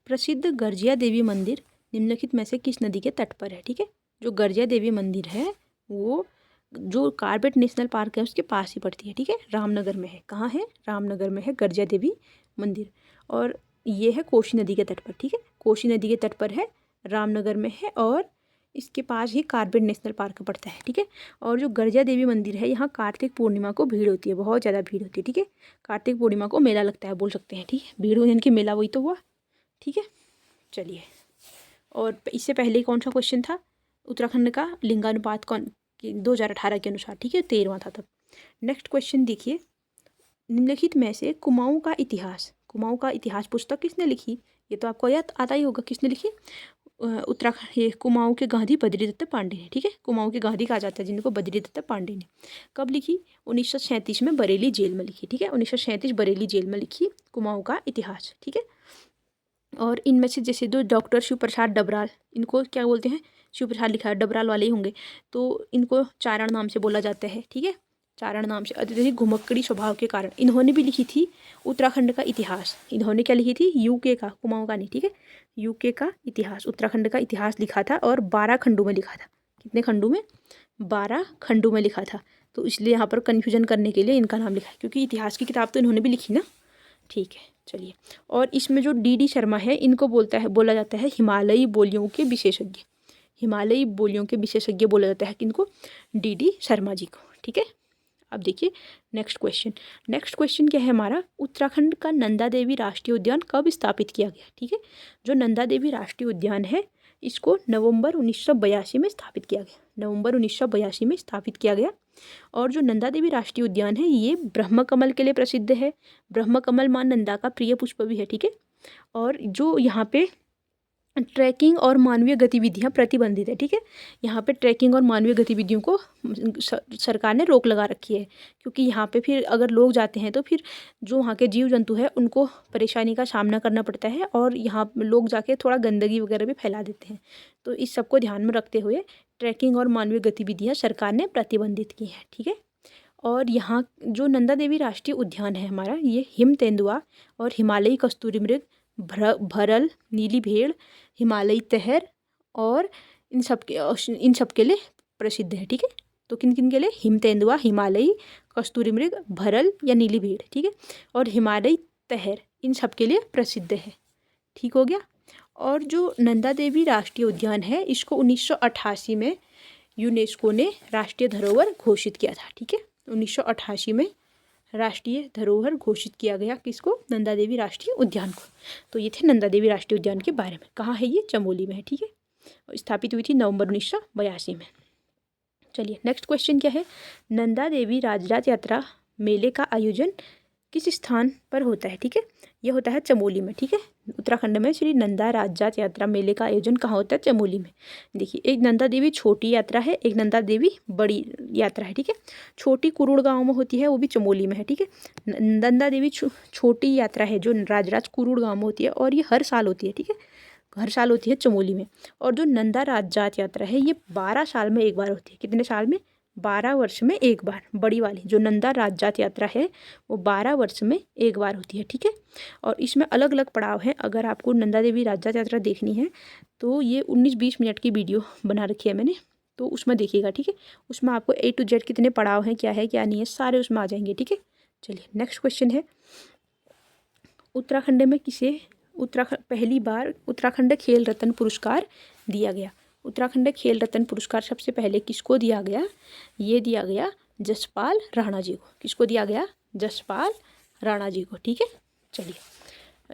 प्रसिद्ध गर्जिया देवी मंदिर निम्नलिखित में से किस नदी के तट पर है? ठीक है, जो गर्जिया देवी मंदिर है वो जो कार्बेट नेशनल पार्क है उसके पास ही पड़ती है। ठीक है, रामनगर में है। कहाँ है? रामनगर में है गर्जिया देवी मंदिर, और ये है कोसी नदी के तट पर। ठीक है, कोसी नदी के तट पर है, रामनगर में है, और इसके पास ही कार्बेट नेशनल पार्क पड़ता है। ठीक है, और जो गर्जिया देवी मंदिर है यहाँ कार्तिक पूर्णिमा को भीड़ होती है, बहुत ज़्यादा भीड़ होती है। ठीक है, कार्तिक पूर्णिमा को मेला लगता है बोल सकते हैं। ठीक है, भीड़ यानी कि मेला, वही तो हुआ। ठीक है, चलिए, और इससे पहले कौन सा क्वेश्चन था? उत्तराखंड का लिंगानुपात कौन 2018 के अनुसार। ठीक है, 13वां था तब। नेक्स्ट क्वेश्चन देखिए, निम्नलिखित में से कुमाऊं का इतिहास पुस्तक किसने लिखी? ये तो आपको याद आता ही होगा, किसने लिखी? उत्तराखंड, ये कुमाऊं के गांधी बद्रीदत्त पांडे ने। ठीक है, कुमाऊं के गांधी कहा जाता है जिनको, बद्रीदत्त पांडे ने। कब लिखी? 1937 में बरेली जेल में लिखी। ठीक है, 1937 बरेली जेल में लिखी कुमाऊं का इतिहास। ठीक है, और इनमें से जैसे जो डॉक्टर शिव प्रसाद डबराल, इनको क्या बोलते हैं? शिव प्रसाद लिखा है, डबराल वाले ही होंगे, तो इनको चारण नाम से बोला जाता है। ठीक है, चारण नाम से। अत्यधिक घुमक्कड़ी स्वभाव के कारण इन्होंने भी लिखी थी उत्तराखंड का इतिहास। इन्होंने क्या लिखी थी? यूके का, कुमाऊं का नहीं। ठीक है, यूके का इतिहास, उत्तराखंड का इतिहास लिखा था, और 12 खंडों में लिखा था। कितने खंडों में? 12 खंडों में लिखा था। तो इसलिए यहाँ पर कन्फ्यूजन करने के लिए इनका नाम लिखा है, क्योंकि इतिहास की किताब तो इन्होंने भी लिखी ना। ठीक है, चलिए, और इसमें जो डी शर्मा है इनको बोला जाता है हिमालयी बोलियों के विशेषज्ञ। हिमालयी बोलियों के विशेषज्ञ बोला जाता है किनको? डी शर्मा जी को। ठीक है, अब देखिए नेक्स्ट क्वेश्चन क्या है हमारा? उत्तराखंड का नंदा देवी राष्ट्रीय उद्यान कब स्थापित किया गया? ठीक है, जो नंदा देवी राष्ट्रीय उद्यान है इसको नवंबर 1982 में स्थापित किया गया। नवंबर 1982 में स्थापित किया गया। और जो नंदा देवी राष्ट्रीय उद्यान है ये ब्रह्म कमल के लिए प्रसिद्ध है। ब्रह्म कमल मां नंदा का प्रिय पुष्प भी है। ठीक है, और जो यहाँ पे ट्रैकिंग और मानवीय गतिविधियाँ प्रतिबंधित है। ठीक है, यहाँ पे ट्रैकिंग और मानवीय गतिविधियों को सरकार ने रोक लगा रखी है, क्योंकि यहाँ पे फिर अगर लोग जाते हैं तो फिर जो वहाँ के जीव जंतु है उनको परेशानी का सामना करना पड़ता है, और यहाँ लोग जाके थोड़ा गंदगी वगैरह भी फैला देते हैं। तो इस सबको ध्यान में रखते हुए ट्रैकिंग और मानवीय गतिविधियाँ सरकार ने प्रतिबंधित की हैं। ठीक है, और यहाँ जो नंदा देवी राष्ट्रीय उद्यान है हमारा, ये हिम तेंदुआ और हिमालयी कस्तूरी मृग, भरल, नीली भेड़, हिमालयी तहर और इन सब के लिए प्रसिद्ध है। ठीक है, तो किन किन के लिए? हिम तेंदुआ, हिमालयी कस्तूरी मृग, भरल या नीली भेड़। ठीक है, और हिमालयी तहर, इन सब के लिए प्रसिद्ध है। ठीक हो गया। और जो नंदा देवी राष्ट्रीय उद्यान है इसको 1988 में यूनेस्को ने राष्ट्रीय धरोहर घोषित किया था। ठीक है, 1988 में राष्ट्रीय धरोहर घोषित किया गया किसको? नंदा देवी राष्ट्रीय उद्यान को। तो ये थे नंदा देवी राष्ट्रीय उद्यान के बारे में। कहाँ है ये? चमोली में है। ठीक है, स्थापित हुई थी नवंबर 1982 में। चलिए नेक्स्ट क्वेश्चन क्या है? नंदा देवी राजराज यात्रा मेले का आयोजन किस स्थान पर होता है? ठीक है, ये होता है चमोली में। ठीक है, उत्तराखंड में श्री नंदा राजजात यात्रा मेले का आयोजन कहाँ होता है? चमोली में। देखिए, एक नंदा देवी छोटी यात्रा है, एक नंदा देवी बड़ी यात्रा है। ठीक है, छोटी कुरुड़ गांव में होती है, वो भी चमोली में है। ठीक है, नंदा देवी छोटी यात्रा है जो राजराज कुरुड़ गांव में होती है, और ये हर साल होती है। ठीक है, हर साल होती है चमोली में। और जो नंदा राजजात यात्रा है ये 12 साल में एक बार होती है। कितने साल में? 12 वर्ष में एक बार। बड़ी वाली जो नंदा राजजात यात्रा है वो 12 वर्ष में एक बार होती है। ठीक है, और इसमें अलग अलग पड़ाव हैं। अगर आपको नंदा देवी राजजात यात्रा देखनी है तो ये 19-20 मिनट की वीडियो बना रखी है मैंने, तो उसमें देखिएगा। ठीक है, उसमें आपको A to Z कितने पड़ाव हैं, क्या है क्या नहीं है, सारे उसमें आ जाएंगे। ठीक है, चलिए नेक्स्ट क्वेश्चन है, उत्तराखंड में किसे पहली बार उत्तराखंड खेल रत्न पुरस्कार दिया गया? उत्तराखंड खेल रत्न पुरस्कार सबसे पहले किसको दिया गया? ये दिया गया जसपाल राणा जी को। किसको दिया गया? जसपाल राणा जी को। ठीक है, चलिए,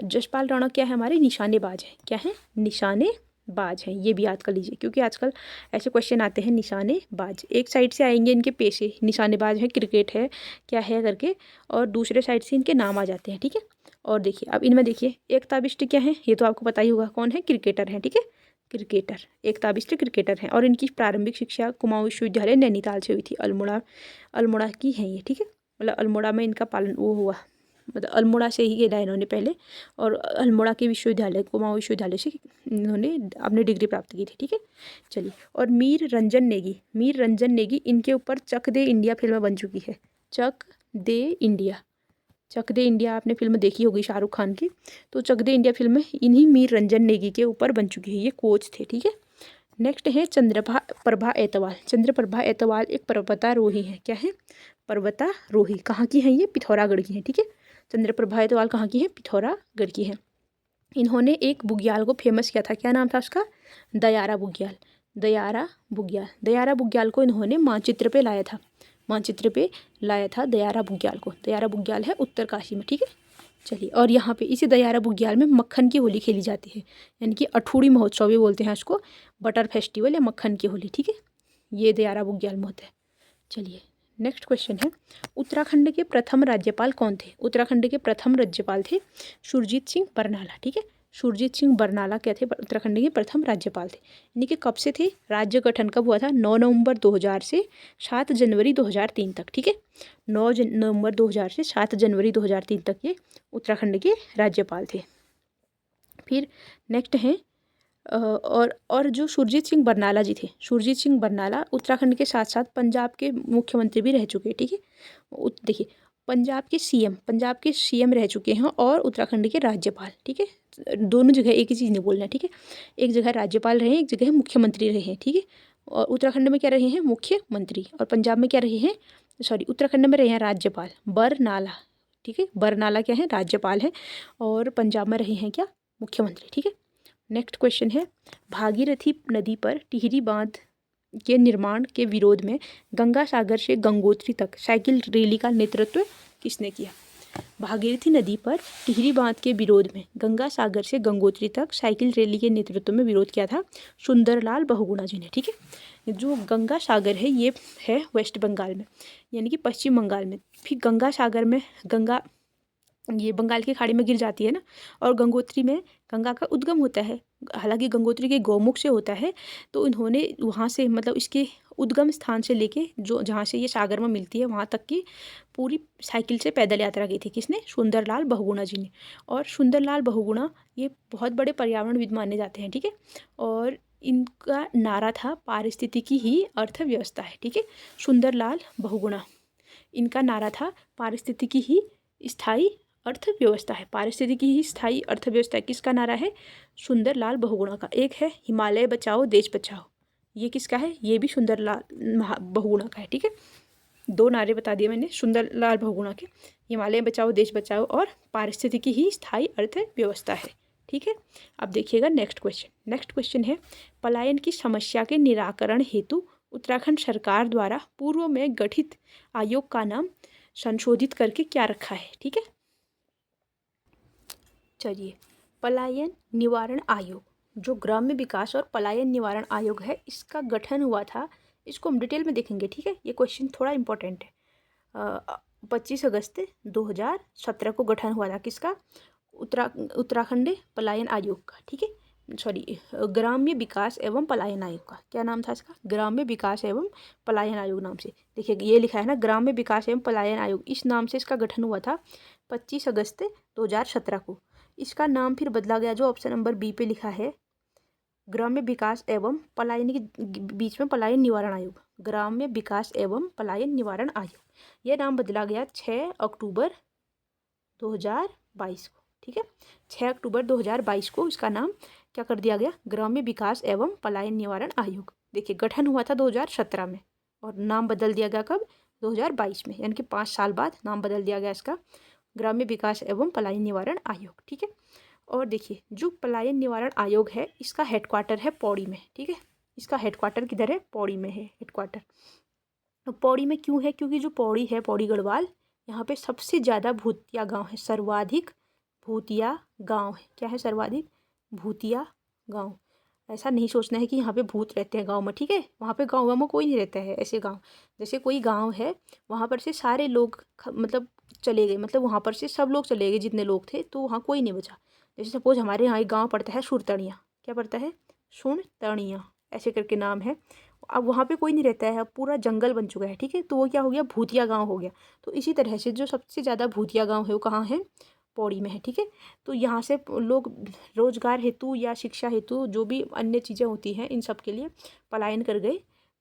जसपाल राणा क्या है? हमारे निशानेबाज हैं। क्या है? निशानेबाज हैं। ये भी याद कर लीजिए, क्योंकि आजकल ऐसे क्वेश्चन आते हैं निशानेबाज। एक साइड से आएंगे इनके पेशे, निशानेबाज है, क्रिकेट है, क्या है करके, और दूसरे साइड से इनके नाम आ जाते हैं। ठीक है, और देखिए अब इनमें देखिए एकता बिष्ट क्या है? ये तो आपको पता ही होगा कौन है, क्रिकेटर है। ठीक है, क्रिकेटर, एकता बिष्ट क्रिकेटर हैं, और इनकी प्रारंभिक शिक्षा कुमाऊं विश्वविद्यालय नैनीताल से हुई थी। अल्मोड़ा की है ये। ठीक है, मतलब अल्मोड़ा में इनका पालन वो हुआ, मतलब अल्मोड़ा से ही किया इन्होंने पहले, और अल्मोड़ा के विश्वविद्यालय, कुमाऊं विश्वविद्यालय से इन्होंने अपनी डिग्री प्राप्त की थी। ठीक है, चलिए। और मीर रंजन नेगी इनके ऊपर चक दे इंडिया फिल्म बन चुकी है। चक दे इंडिया आपने फिल्म देखी होगी शाहरुख खान की, तो चक दे इंडिया फिल्म इन्हीं मीर रंजन नेगी के ऊपर बन चुकी है। ये कोच थे। ठीक है, नेक्स्ट है चंद्रप्रभा एतवाल एक पर्वतारोही है। क्या है? पर्वतारोही। कहाँ की है ये? पिथौरागढ़ की है। ठीक है, चंद्रप्रभा एतवाल कहाँ की है? पिथौरागढ़ की है। इन्होंने एक बुग्याल को फेमस किया था। क्या नाम था उसका? दयारा बुग्याल को इन्होंने मानचित्र पे लाया था दयारा बुग्याल को। दयारा बुग्याल है उत्तरकाशी में। ठीक है, चलिए। और यहाँ पे इसी दयारा बुग्याल में मक्खन की होली खेली जाती है, यानी कि अठूड़ी महोत्सव भी बोलते हैं उसको, बटर फेस्टिवल या मक्खन की होली। ठीक है, ये दयारा बुग्याल में होता है। चलिए, नेक्स्ट क्वेश्चन है, उत्तराखंड के प्रथम राज्यपाल कौन थे? उत्तराखंड के प्रथम राज्यपाल थे सुरजीत सिंह बरनाला। ठीक है, सुरजीत सिंह बरनाला क्या थे? उत्तराखंड के प्रथम राज्यपाल थे। यानी कि कब से थे? राज्य गठन कब हुआ था? 9 नवंबर 2000 से 7 जनवरी 2003 तक। ठीक है, 9 नवंबर 2000 से 7 जनवरी 2003 तक ये उत्तराखंड के राज्यपाल थे। फिर नेक्स्ट हैं और जो सुरजीत सिंह बरनाला जी थे, सुरजीत सिंह बरनाला उत्तराखंड के साथ साथ पंजाब के मुख्यमंत्री भी रह चुके हैं। ठीक है, देखिए, पंजाब के सीएम रह चुके हैं और उत्तराखंड के राज्यपाल। ठीक है, दोनों जगह एक ही चीज़ नहीं बोलना है। ठीक है, एक जगह राज्यपाल रहे हैं, एक जगह मुख्यमंत्री रहे हैं। ठीक है, और उत्तराखंड में क्या रहे हैं? मुख्यमंत्री। और पंजाब में क्या रहे हैं? उत्तराखंड में रहे हैं राज्यपाल बरनाला। ठीक है, बरनाला क्या है? राज्यपाल है। और पंजाब में रहे हैं क्या? मुख्यमंत्री। ठीक है, नेक्स्ट क्वेश्चन है, भागीरथी नदी पर टिहरी बांध के निर्माण के विरोध में गंगा सागर से गंगोत्री तक साइकिल रैली का नेतृत्व किसने किया? भागीरथी नदी पर टिहरी बांध के विरोध में गंगा सागर से गंगोत्री तक साइकिल रैली के नेतृत्व में विरोध किया था सुंदरलाल बहुगुणा जी ने। ठीक है, जो गंगा सागर है ये है वेस्ट बंगाल में, यानी कि पश्चिम बंगाल में। फिर गंगा सागर में ये बंगाल की खाड़ी में गिर जाती है ना, और गंगोत्री में गंगा का उद्गम होता है। हालांकि गंगोत्री के गौमुख से होता है, तो इन्होंने वहाँ से मतलब इसके उद्गम स्थान से लेके जो जहाँ से ये सागर में मिलती है वहाँ तक की पूरी साइकिल से पैदल यात्रा की थी। किसने? सुंदरलाल बहुगुणा जी ने। और सुंदरलाल बहुगुणा ये बहुत बड़े पर्यावरणविद माने जाते हैं। ठीक है, और इनका नारा था पारिस्थितिकी ही अर्थव्यवस्था है। ठीक है, सुंदरलाल बहुगुणा, इनका नारा था पारिस्थितिकी ही स्थायी अर्थव्यवस्था है। पारिस्थितिकी ही स्थायी अर्थव्यवस्था किसका नारा है? सुंदरलाल बहुगुणा का। एक है हिमालय बचाओ देश बचाओ, ये किसका है? ये भी सुंदरलाल बहुगुणा का है। ठीक है, 2 नारे बता दिए मैंने सुंदरलाल बहुगुणा के, हिमालय बचाओ देश बचाओ और पारिस्थितिकी ही स्थायी अर्थव्यवस्था है। ठीक है, अब देखिएगा नेक्स्ट क्वेश्चन है, पलायन की समस्या के निराकरण हेतु उत्तराखंड सरकार द्वारा पूर्व में गठित आयोग का नाम संशोधित करके क्या रखा है? ठीक है, चलिए, पलायन निवारण आयोग, जो ग्राम्य विकास और पलायन निवारण आयोग है, इसका गठन हुआ था। इसको हम डिटेल में देखेंगे। ठीक है, ये क्वेश्चन थोड़ा इंपॉर्टेंट है। 25 अगस्त 2017 को गठन हुआ था। किसका? उत्तराखंड पलायन आयोग का। ठीक है, ग्राम्य विकास एवं पलायन आयोग का। क्या नाम था इसका? ग्राम्य विकास एवं पलायन आयोग नाम से। देखिए, ये लिखा है ना, ग्राम्य विकास एवं पलायन आयोग, इस नाम से इसका गठन हुआ था 25 अगस्त 2017 को। इसका नाम फिर बदला गया, जो ऑप्शन नंबर बी पे लिखा है, ग्राम्य विकास एवं पलायन के बीच में पलायन निवारण आयोग, ग्राम्य विकास एवं पलायन निवारण आयोग, यह नाम बदला गया 6 अक्टूबर 2022 को। ठीक है, 6 अक्टूबर 2022 को इसका नाम क्या कर दिया गया? ग्राम्य विकास एवं पलायन निवारण आयोग। देखिए, गठन हुआ था 2017 में और नाम बदल दिया गया कब? 2022 में, यानी कि 5 साल बाद नाम बदल दिया गया इसका, ग्राम्य विकास एवं पलायन निवारण आयोग। ठीक है, और देखिए, जो पलायन निवारण आयोग है इसका हेडक्वार्टर है पौड़ी में। ठीक है, इसका हेडक्वार्टर किधर है? पौड़ी में है हेडक्वार्टर। तो पौड़ी में क्यों है? क्योंकि जो पौड़ी है, पौड़ी गढ़वाल, यहाँ पे सबसे ज़्यादा भूतिया गांव है, सर्वाधिक भूतिया गांव है। क्या है? सर्वाधिक भूतिया गांव। ऐसा नहीं सोचना है कि यहाँ पे भूत रहते हैं गांव में। ठीक है, वहाँ पे गाँव में कोई नहीं रहता है। ऐसे गांव, जैसे कोई गांव है, वहाँ पर से सारे लोग मतलब चले गए, मतलब वहाँ पर से सब लोग चले गए जितने लोग थे, तो वहाँ कोई नहीं बचा। जैसे सपोज हमारे यहाँ एक गाँव पड़ता है सुरतणिया। क्या पड़ता है? सुरतणिया, ऐसे करके नाम है। अब वहाँ पे कोई नहीं रहता है, अब पूरा जंगल बन चुका है, ठीक है। तो वो क्या हो गया, भूतिया गांव हो गया। तो इसी तरह से जो सबसे ज़्यादा भूतिया गांव है वो कहाँ है, पौड़ी में है, ठीक है। तो यहाँ से लोग रोजगार हेतु या शिक्षा हेतु जो भी अन्य चीज़ें होती हैं इन सब के लिए पलायन कर गए।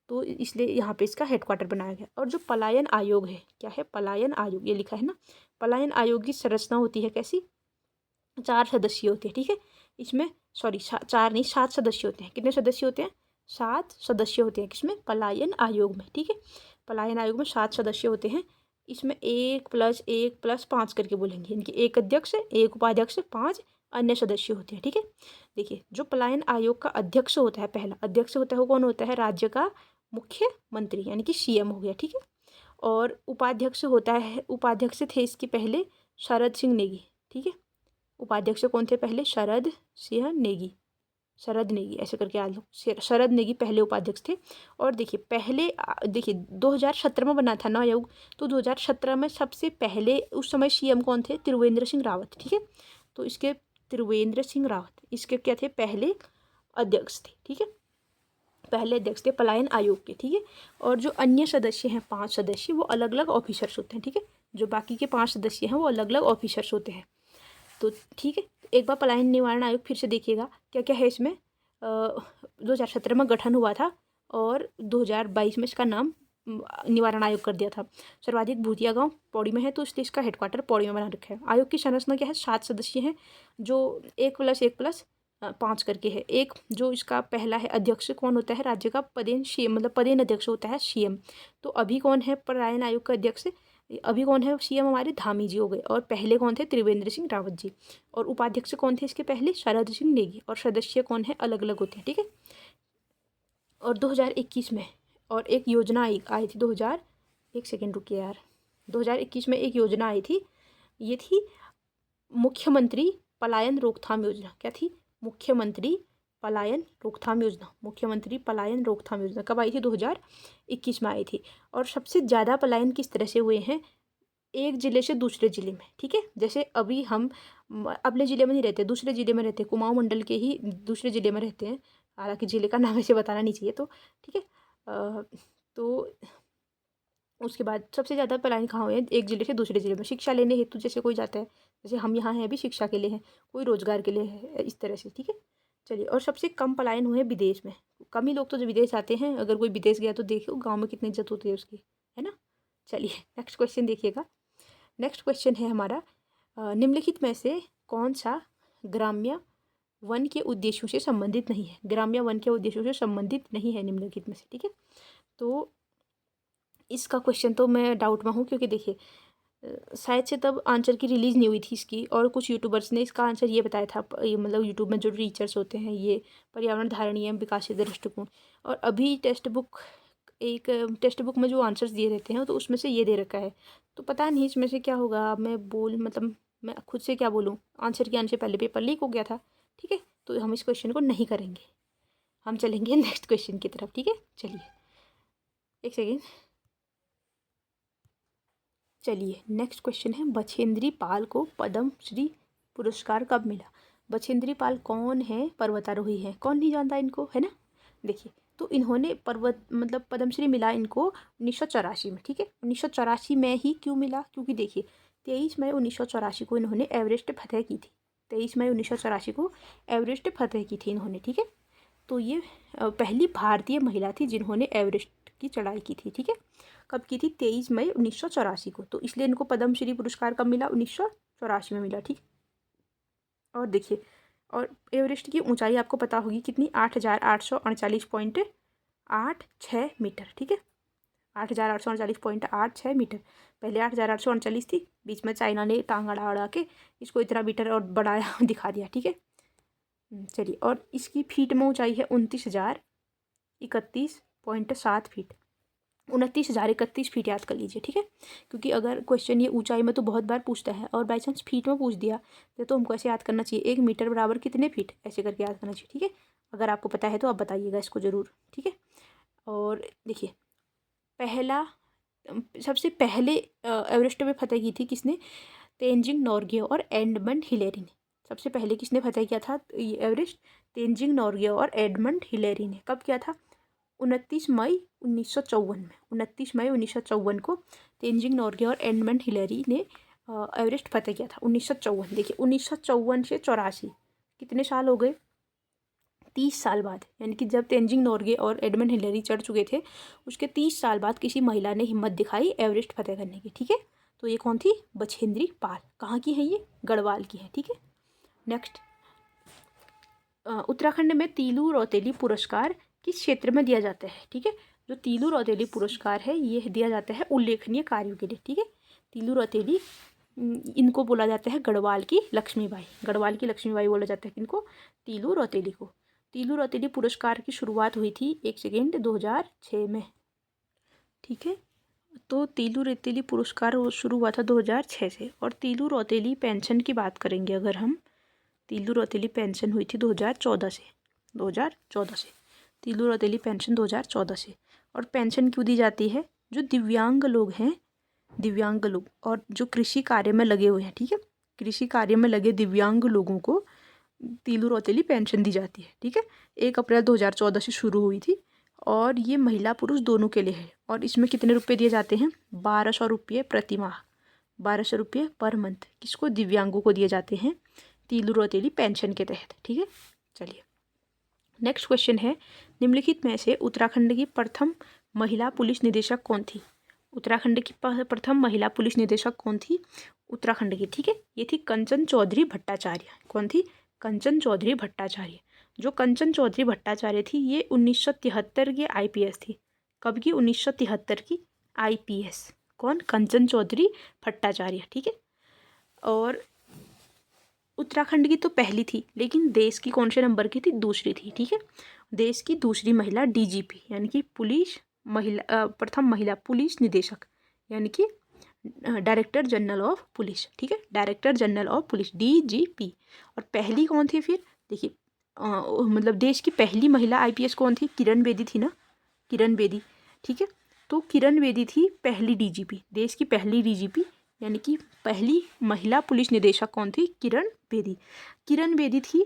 तो इसलिए यहाँ पे इसका हेडक्वार्टर बनाया गया। और जो पलायन आयोग है, क्या है, पलायन आयोग, ये लिखा है ना। पलायन आयोग की संरचना होती है कैसी, 4 सदस्य होते हैं, ठीक है। इसमें सॉरी 4 नहीं 7 सदस्य होते हैं। कितने सदस्य होते हैं, 7 सदस्य होते हैं किसमें, पलायन आयोग में, ठीक है। पलायन आयोग में 7 सदस्य होते हैं। इसमें 1+1+5 करके बोलेंगे, इनकी एक अध्यक्ष, एक उपाध्यक्ष, 5 अन्य सदस्य होते हैं, ठीक है। देखिए जो पलायन आयोग का अध्यक्ष होता है, पहला अध्यक्ष होता है वो कौन होता है, राज्य का मुख्यमंत्री यानी कि सीएम हो गया, ठीक है। और उपाध्यक्ष होता है, उपाध्यक्ष थे इसके पहले शरद सिंह नेगी, ठीक है। उपाध्यक्ष कौन थे पहले, शरद सिंह नेगी, शरद नेगी ऐसे करके याद लो, शरद नेगी पहले उपाध्यक्ष थे। और देखिए पहले देखिए 2017 में बना था ना आयोग, तो 2017 में सबसे पहले उस समय सीएम कौन थे, त्रिवेंद्र सिंह रावत, ठीक है। तो इसके त्रिवेंद्र सिंह रावत इसके क्या थे, पहले अध्यक्ष थे, ठीक है। पहले अध्यक्ष थे पलायन आयोग के, ठीक है। और जो अन्य सदस्य हैं 5 सदस्य, वो अलग अलग ऑफिसर्स होते हैं, ठीक है। जो बाकी के 5 सदस्य हैं वो अलग अलग ऑफिसर्स होते हैं। तो ठीक है, एक बार पलायन निवारण आयोग फिर से देखिएगा क्या क्या है इसमें। 2017 में गठन हुआ था और 2022 में इसका नाम निवारण आयोग कर दिया था। सर्वाधिक भूतिया गांव पौड़ी में है, तो इसलिए इसका हेडक्वार्टर पौड़ी में बना रखा है। आयोग की संरचना क्या है, 7 सदस्य हैं, जो 1+1+5 करके है। एक जो इसका पहला है अध्यक्ष कौन होता है, राज्य का पदेन सीएम, मतलब पदेन अध्यक्ष होता है सीएम। तो अभी कौन है पलायन आयोग का अध्यक्ष, अभी कौन है सीएम, हमारे धामी जी हो गए। और पहले कौन थे, त्रिवेंद्र सिंह रावत जी। और उपाध्यक्ष कौन थे इसके पहले, शरद सिंह नेगी। और सदस्य कौन है, अलग अलग होते हैं, ठीक है। और 2021 में और एक योजना आई थी, 2000 एक सेकेंड रुकिए यार, 2021 में एक योजना आई थी, ये थी मुख्यमंत्री पलायन रोकथाम योजना। क्या थी, मुख्यमंत्री पलायन रोकथाम योजना। मुख्यमंत्री पलायन रोकथाम योजना कब आई थी, 2021 में आई थी। और सबसे ज़्यादा पलायन किस तरह से हुए हैं, एक ज़िले से दूसरे ज़िले में, ठीक है। जैसे अभी हम अपने ज़िले में नहीं रहते, दूसरे ज़िले में रहते, कुमाऊं मंडल के ही दूसरे ज़िले में रहते हैं। हालांकि ज़िले का नाम ऐसे बताना नहीं चाहिए, तो ठीक है। तो उसके बाद सबसे ज़्यादा पलायन कहाँ हुए हैं, एक ज़िले से दूसरे ज़िले में। शिक्षा लेने हेतु जैसे कोई जाता है, जैसे हम यहाँ हैं अभी शिक्षा के लिए हैं, कोई रोजगार के लिए है, इस तरह से, ठीक है। चलिए, और सबसे कम पलायन हुए हैं विदेश में। कम ही लोग तो जो विदेश आते हैं, अगर कोई विदेश गया तो देखो गाँव में कितनी इज्जत होती है उसकी, है ना। चलिए नेक्स्ट क्वेश्चन देखिएगा। नेक्स्ट क्वेश्चन है हमारा, निम्नलिखित में से कौन सा ग्राम्य वन के उद्देश्यों से संबंधित नहीं है, ग्राम्य वन के उद्देश्यों से संबंधित नहीं है निम्नलिखित में से, ठीक है। तो इसका क्वेश्चन तो मैं डाउट में हूँ, क्योंकि देखिए शायद से तब आंसर की रिलीज़ नहीं हुई थी इसकी, और कुछ यूट्यूबर्स ने इसका आंसर ये बताया था, ये मतलब यूट्यूब में जो टीचर्स होते हैं ये, पर्यावरण धारणीय विकासीय दृष्टिकोण। और अभी टेक्स्ट बुक में जो आंसर्स दिए रहते हैं तो उसमें से ये दे रखा है। तो पता नहीं इसमें से क्या होगा, मैं खुद से क्या बोलूँ, आंसर के आने से पहले पेपर लीक हो गया था, ठीक है। तो हम इस क्वेश्चन को नहीं करेंगे, हम चलेंगे नेक्स्ट क्वेश्चन की तरफ, ठीक है। चलिए एक सेकेंड, चलिए नेक्स्ट क्वेश्चन है, बछेंद्री पाल को पद्म श्री पुरस्कार कब मिला। बछेंद्री पाल कौन है, पर्वतारोही हैं, कौन नहीं जानता इनको, है ना। देखिए तो इन्होंने पद्मश्री मिला इनको 1984 में, ठीक है। 1984 में ही क्यों मिला, क्योंकि देखिए 23 मई 1984 को इन्होंने एवरेस्ट फतेह की थी। 23 मई 1984 को एवरेस्ट फतेह की थी इन्होंने, ठीक है। तो ये पहली भारतीय महिला थी जिन्होंने एवरेस्ट की चढ़ाई की थी, ठीक है। कब की थी, 23 मई 1984 को। तो इसलिए इनको पद्मश्री पुरस्कार कब मिला, 1984 में मिला, ठीक। और देखिए, और एवरेस्ट की ऊंचाई आपको पता होगी कितनी, 8848.86 मीटर, ठीक है। 8848.86 मीटर। पहले 8848 थी, बीच में चाइना ने टांग अड़ा अड़ा के इसको इतना मीटर और बढ़ाया दिखा दिया, ठीक है। चलिए, और इसकी फीट में ऊंचाई है 29,031.7 फीट, 29,031 फीट याद कर लीजिए, ठीक है। क्योंकि अगर क्वेश्चन ये ऊंचाई में तो बहुत बार पूछता है, और बाई चांस फीट में पूछ दिया तो हमको ऐसे याद करना चाहिए, 1 मीटर बराबर कितने फीट, ऐसे करके याद करना चाहिए, ठीक है। अगर आपको पता है तो आप बताइएगा इसको ज़रूर, ठीक है। और देखिए सबसे पहले एवरेस्ट पे फतेह की थी किसने, तेंजिंग नोर्गे और एडमंड हिलेरी ने। सबसे पहले किसने फतेह किया था एवरेस्ट, तेंजिंग नोर्गे और एडमंड हिलेरी ने। कब किया था, 29 मई 1954 में, 29 मई 1954 को तेंजिंग नोर्गे और एडमंड हिलरी ने एवरेस्ट फतेह किया था। 1954, देखिए 1954 से 84 कितने साल हो गए? 30 साल बाद, यानी कि जब तेंजिंग नोर्गे और एडमंड हिलरी चढ़ चुके थे उसके 30 साल बाद किसी महिला ने हिम्मत दिखाई एवरेस्ट फतेह करने की। ठीक है, तो ये कौन थी? बछेंद्री पाल। कहाँ की है ये? गढ़वाल की है। ठीक है, नेक्स्ट, उत्तराखंड में तीलू रौतेली पुरस्कार किस क्षेत्र में दिया जाता है? ठीक है, जो तीलू रौतेली पुरस्कार है ये दिया जाता है उल्लेखनीय कार्यों के लिए। ठीक है, तीलू रौतेली इनको बोला जाता है गढ़वाल की लक्ष्मीबाई। गढ़वाल की लक्ष्मीबाई बोला जाता है इनको, तीलू रौतेली को। तीलू रौतेली पुरस्कार की शुरुआत हुई थी 2006 में। ठीक है, तो तीलू रौतेली पुरस्कार शुरू हुआ था 2006 से। और तीलू रौतेली पेंशन की बात करेंगे अगर हम, तीलू रौतेली पेंशन हुई थी 2014 से, 2014 से तीलू रौतेली पेंशन 2014 से। और पेंशन क्यों दी जाती है? जो दिव्यांग लोग हैं, दिव्यांग लोग और जो कृषि कार्य में लगे हुए हैं, ठीक है, कृषि कार्य में लगे दिव्यांग लोगों को तीलू रौतेली पेंशन दी जाती है। ठीक है, 1 अप्रैल 2014 से शुरू हुई थी और ये महिला पुरुष दोनों के लिए है। और इसमें कितने रुपये दिए जाते हैं? 1200 रुपये प्रतिमाह, 1200 रुपये पर मंथ। किसको? दिव्यांगों को दिए जाते हैं तीलू रौतेली पेंशन के तहत। ठीक है, चलिए नेक्स्ट क्वेश्चन है, निम्नलिखित में से उत्तराखंड की प्रथम महिला पुलिस निदेशक कौन थी? उत्तराखंड की प्रथम महिला पुलिस निदेशक कौन थी उत्तराखंड की? ठीक है, ये थी कंचन चौधरी भट्टाचार्य। कौन थी? कंचन चौधरी भट्टाचार्य। जो कंचन चौधरी भट्टाचार्य थी ये 1973 की IPS थी। कब की? 1973 की IPS। कौन? कंचन चौधरी भट्टाचार्य। ठीक है, और उत्तराखंड की तो पहली थी, लेकिन देश की कौन से नंबर की थी? दूसरी थी। ठीक है, देश की दूसरी महिला DGP, यानी कि पुलिस महिला, प्रथम महिला पुलिस निदेशक, यानी कि डायरेक्टर जनरल ऑफ पुलिस। ठीक है, director general of police DGP। और पहली कौन थी फिर? देखिए मतलब देश की पहली महिला IPS कौन थी? किरण बेदी थी ना, किरण बेदी। ठीक है, तो किरण बेदी थी पहली DGP, देश की पहली DGP, यानी कि पहली महिला पुलिस निदेशक कौन थी? किरण बेदी। किरण बेदी थी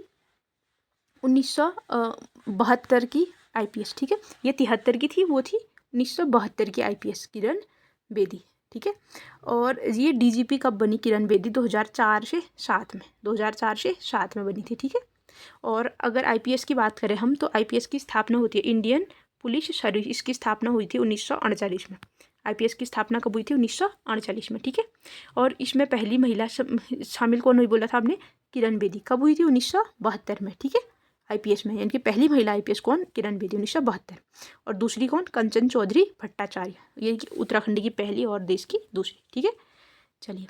1972 की IPS। ठीक है, ये 73 की थी, वो थी 1972 की IPS किरण बेदी। ठीक है, और ये DGP कब बनी किरण बेदी? 2004 से 7 में, 2004 से 7 में बनी थी। ठीक है, और अगर IPS की बात करें हम, तो IPS की स्थापना होती है इंडियन पुलिस सर्विस, इसकी स्थापना हुई थी 1948 में। IPS की स्थापना कब हुई थी? 1948 में। ठीक है, और इसमें पहली महिला शामिल कौन हुई बोला था आपने? किरण बेदी। कब हुई थी? 1972 में। ठीक है, IPS में, यानी कि पहली महिला IPS कौन? किरण बेदी, 1972। और दूसरी कौन? कंचन चौधरी भट्टाचार्य, ये उत्तराखंड की पहली और देश की दूसरी। ठीक है, चलिए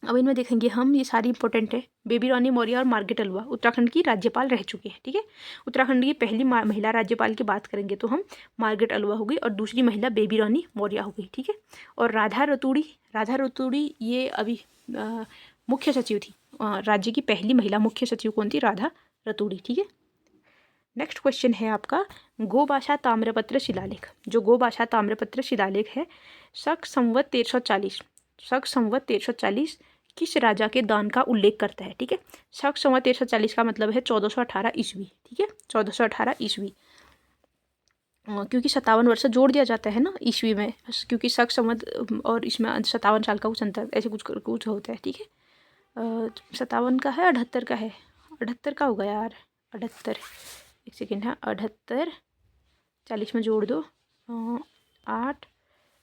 अब इनमें देखेंगे हम, ये सारी इंपॉर्टेंट है। बेबी रानी मौर्य और मार्गरेट अल्वा उत्तराखंड की राज्यपाल रह चुकी है। ठीक है, उत्तराखंड की पहली महिला राज्यपाल की बात करेंगे तो हम मार्गरेट अल्वा हो गई और दूसरी महिला बेबी रानी मौर्य हो गई। ठीक है, और राधा रतूड़ी ये अभी मुख्य सचिव थी। राज्य की पहली महिला मुख्य सचिव कौन थी? राधा रतूड़ी। ठीक है, नेक्स्ट क्वेश्चन है आपका, गोभाषा ताम्रपत्र शिलालेख। जो गोभाषा ताम्रपत्र शिलालेख है, शक संवत 1340 किस राजा के दान का उल्लेख करता है? ठीक है, शक संवत 1340 का मतलब है 1418 ईस्वी। ठीक है, 1418 ईस्वी, क्योंकि 57 वर्ष जोड़ दिया जाता है ना ईस्वी में, क्योंकि शक संवत और इसमें 57 साल का कुछ अंतर, ऐसे कुछ होता है। ठीक है, 57 का है, 78 का है, 78 का होगा यार, 78, एक सेकेंड है, 78 40 में जोड़ दो, 8